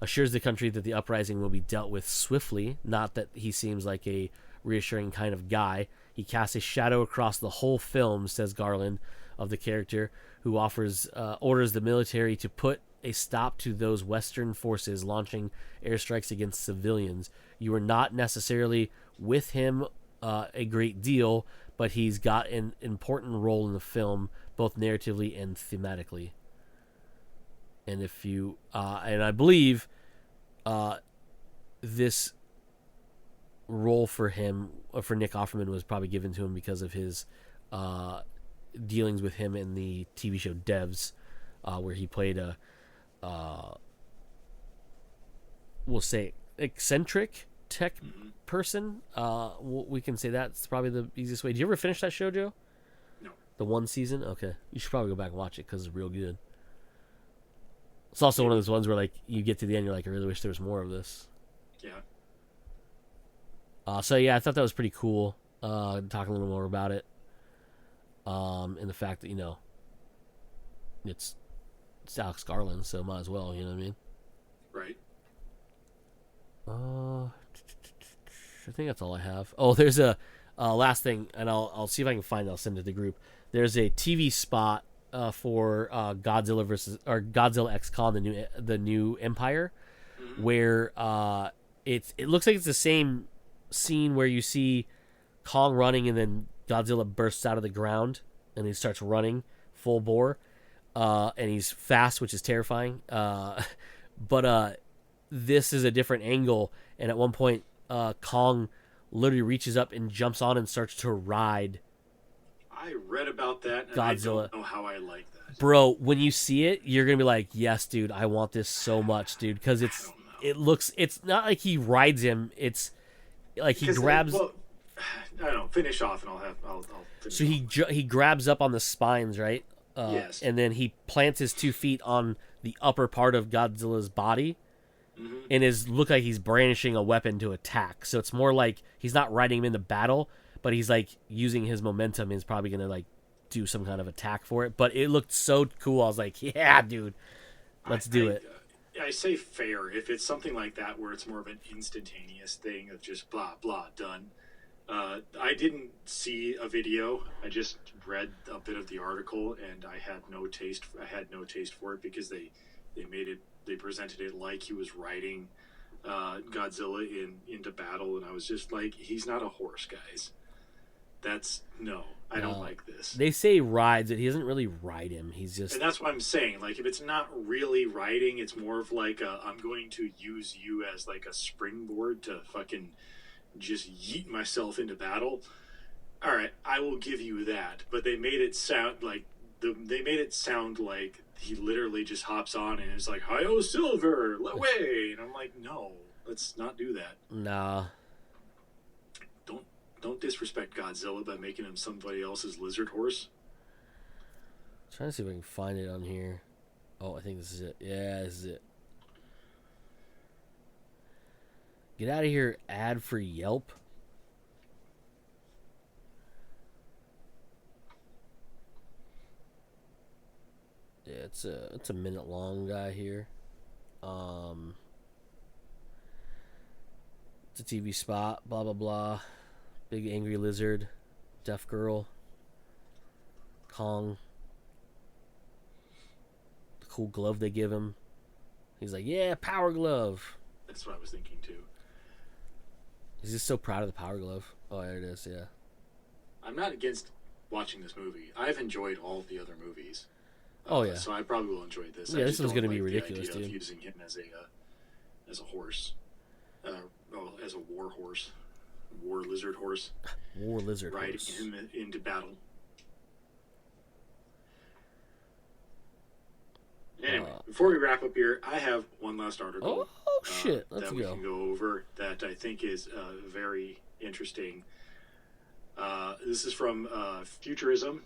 assures the country that the uprising will be dealt with swiftly, not that he seems like a reassuring kind of guy. He casts a shadow across the whole film, says Garland, of the character, who orders the military to put a stop to those Western forces launching airstrikes against civilians. You are not necessarily with him a great deal, but he's got an important role in the film, both narratively and thematically. And if you and I believe this role for him, for Nick Offerman, was probably given to him because of his dealings with him in the TV show Devs, where he played a we'll say eccentric tech person. We can say that's probably the easiest way. Did you ever finish that show, Joe? No. The one season? Okay, you should probably go back and watch it because it's real good. It's also one of those ones where like you get to the end, you're like, I really wish there was more of this. Yeah. So yeah, I thought that was pretty cool. Talking a little more about it, and the fact that it's Alex Garland, so might as well. You know what I mean? Right. I think that's all I have. Oh, there's a last thing, and I'll see if I can find it. I'll send it to the group. There's a TV spot for Godzilla X Kong, the new Empire, where it looks like it's the same scene where you see Kong running and then Godzilla bursts out of the ground and he starts running full bore, and he's fast, which is terrifying. But this is a different angle, and at one point Kong literally reaches up and jumps on and starts to ride I read about that, and Godzilla. I don't know how I like that. Bro, when you see it, you're gonna be like, yes, dude, I want this so much, dude, because it's not like he rides him, it's like he grabs. I don't know. Finish off, and I'll finish. So he grabs up on the spines, right? Yes. And then he plants his 2 feet on the upper part of Godzilla's body, and look like he's brandishing a weapon to attack. So it's more like he's not riding him into battle, but he's like using his momentum and is probably gonna like do some kind of attack for it. But it looked so cool. I was like, yeah, dude, let's do it. I say fair if it's something like that where it's more of an instantaneous thing of just blah blah done. I didn't see a video. I just read a bit of the article, and I had no taste. I had no taste for it because they presented it like he was riding Godzilla into battle, and I was just like, he's not a horse, guys. I don't like this. They say rides it. He doesn't really ride him. He's just. And that's what I'm saying. Like, if it's not really riding, it's more of like I'm going to use you as like a springboard to fucking just yeet myself into battle. All right, I will give you that. But they made it sound like he literally just hops on and is like, "Hi-yo, Silver, way!" And I'm like, no, let's not do that. Nah. Don't disrespect Godzilla by making him somebody else's lizard horse. I'm trying to see if I can find it on here. Oh, I think this is it. Yeah, this is it. Get out of here, ad for Yelp. Yeah, it's a minute long guy here. It's a TV spot. Blah blah blah. Big angry lizard, deaf girl, Kong. The cool glove they give him. He's like, yeah, power glove. That's what I was thinking too. He's just so proud of the power glove. Oh, there it is. Yeah. I'm not against watching this movie. I've enjoyed all of the other movies. Oh yeah. So I probably will enjoy this. Yeah, this one's going to be ridiculous, the dude. Of using him as a horse, as a war horse, war lizard horse. War lizard riding horse. him into battle. Anyway, before we wrap up here, I have one last article. Oh shit! Let's that we can go over that I think is very interesting. This is from Futurism.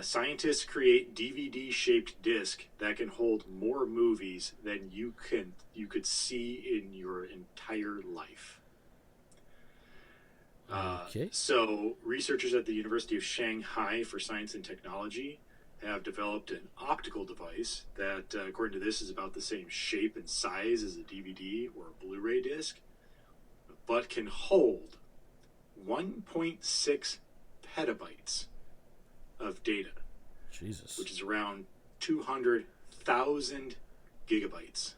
Scientists create DVD-shaped disc that can hold more movies than you could see in your entire life. Okay. So, researchers at the University of Shanghai for Science and Technology have developed an optical device that, according to this, is about the same shape and size as a DVD or a Blu-ray disc, but can hold 1.6 petabytes of data. Jesus. Which is around 200,000 gigabytes.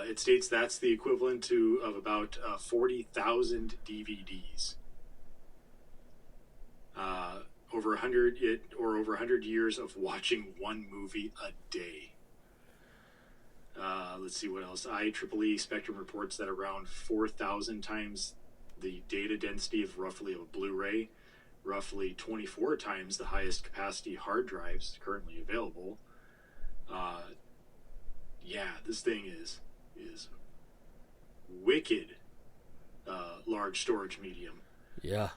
It states that's the equivalent of about 40,000 DVDs. Over 100 years of watching one movie a day. Let's see what else. IEEE Spectrum reports that around 4,000 times the data density of roughly a Blu-ray, roughly 24 times the highest capacity hard drives currently available. This thing is wicked large storage medium. Yeah.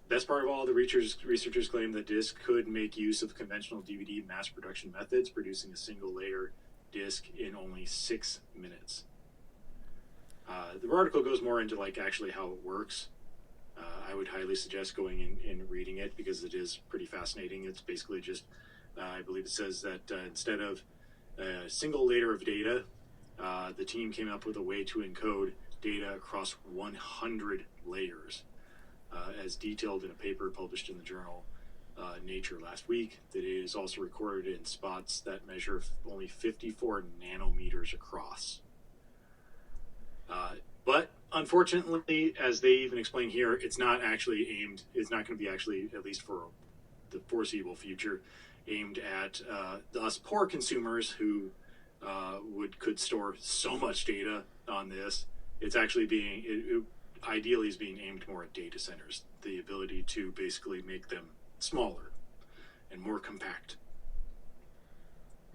Best part of all, the researchers claim that disc could make use of conventional DVD mass production methods, producing a single layer disc in only 6 minutes. The article goes more into like actually how it works. I would highly suggest going and reading it because it is pretty fascinating. It's basically just, I believe it says that instead of a single layer of data, the team came up with a way to encode data across 100 layers, as detailed in a paper published in the journal Nature last week. That it is also recorded in spots that measure only 54 nanometers across. But unfortunately, as they even explain here, it's not going to be actually, at least for the foreseeable future, aimed at us poor consumers who could store so much data on this. It's actually ideally is being aimed more at data centers, the ability to basically make them smaller and more compact.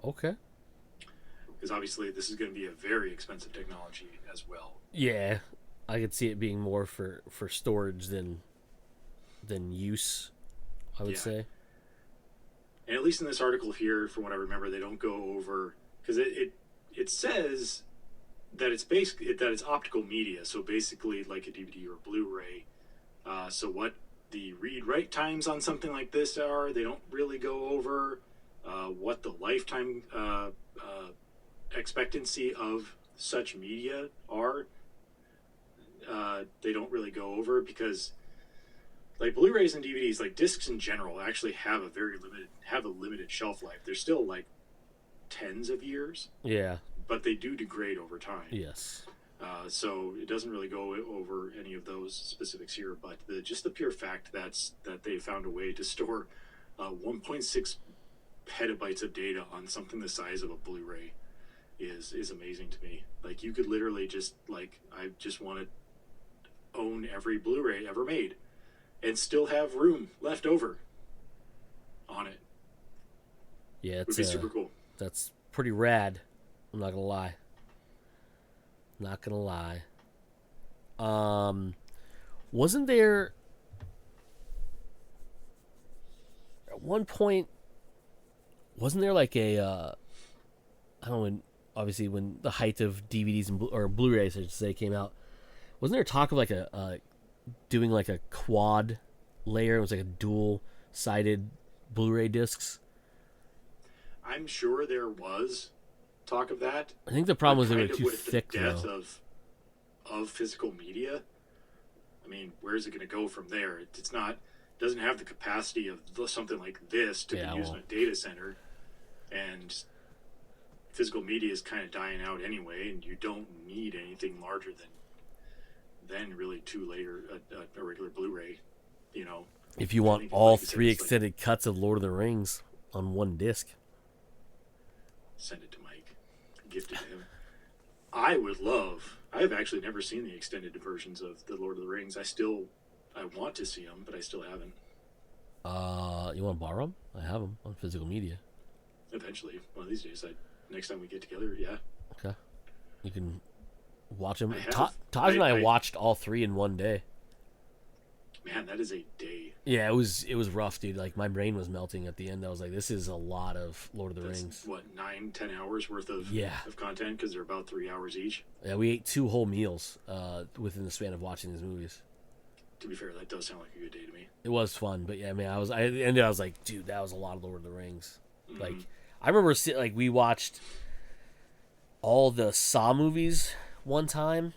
Okay. Because obviously this is going to be a very expensive technology as well. Yeah, I could see it being more for storage than use, I would say. And at least in this article here, from what I remember, they don't go over, because it says that it's optical media, so basically like a DVD or Blu-ray. So what the read-write times on something like this are, they don't really go over. What the lifetime expectancy of such media are, they don't really go over, because like Blu-rays and DVDs, like discs in general, actually have a limited shelf life. They're still like tens of years. Yeah. But they do degrade over time. Yes. So it doesn't really go over any of those specifics here, but just the pure fact that they found a way to store 1.6 petabytes of data on something the size of a Blu-ray is amazing to me. Like, you could literally just, like, I just want to own every Blu-ray ever made and still have room left over on it. Yeah, it would be super cool. That's pretty rad. I'm not gonna lie. Wasn't there at one point? Wasn't there like a I don't know, obviously when the height of DVDs and or Blu-rays, I should say, came out, wasn't there talk of like doing like a quad layer? It was like a dual-sided Blu-ray discs. I'm sure there was talk of that. I think the problem was they were too thick. The depth of physical media. I mean, where's it going to go from there? It's not. Doesn't have the capacity of something like this to be used in a data center, and physical media is kind of dying out anyway, and you don't need anything larger than really a regular Blu-ray. You know, if you want all three extended cuts of Lord of the Rings on one disc, send it to Mike, gift it to him. I have actually never seen the extended versions of the Lord of the Rings. I want to see them, but I still haven't. You want to borrow them? I have them on physical media. Eventually, one of these days. Next time we get together, yeah. Okay. You can watch them. Taj and I watched all three in one day. Man, that is a day. Yeah, it was rough, dude. Like, my brain was melting at the end. I was like, this is a lot of Lord of the Rings. What, 9-10 hours worth of content, because they're about 3 hours each? Yeah, we ate 2 whole meals within the span of watching these movies. To be fair, that does sound like a good day to me. It was fun, but yeah, I mean, I was like, dude, that was a lot of Lord of the Rings. Mm-hmm. Like, I remember we watched all the Saw movies one time.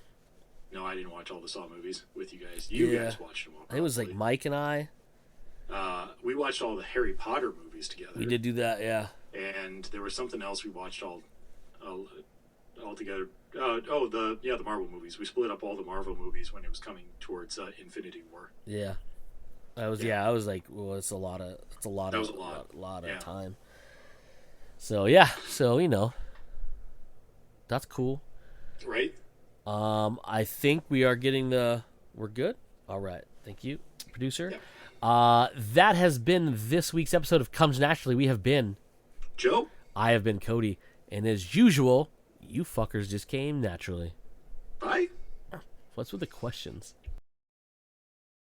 No, I didn't watch all the Saw movies with you guys. You guys watched them all. It was like Mike and I. We watched all the Harry Potter movies together. We did do that, yeah. And there was something else we watched all together. The Marvel movies. We split up all the Marvel movies when it was coming towards Infinity War. Yeah. I was like, well, it's a lot of time. So yeah, that's cool. Right? I think we are getting we're good. All right. Thank you, producer. Yeah. That has been this week's episode of Comes Naturally. We have been Joe. I have been Cody, and as usual, you fuckers just came naturally. Bye. What's with the questions?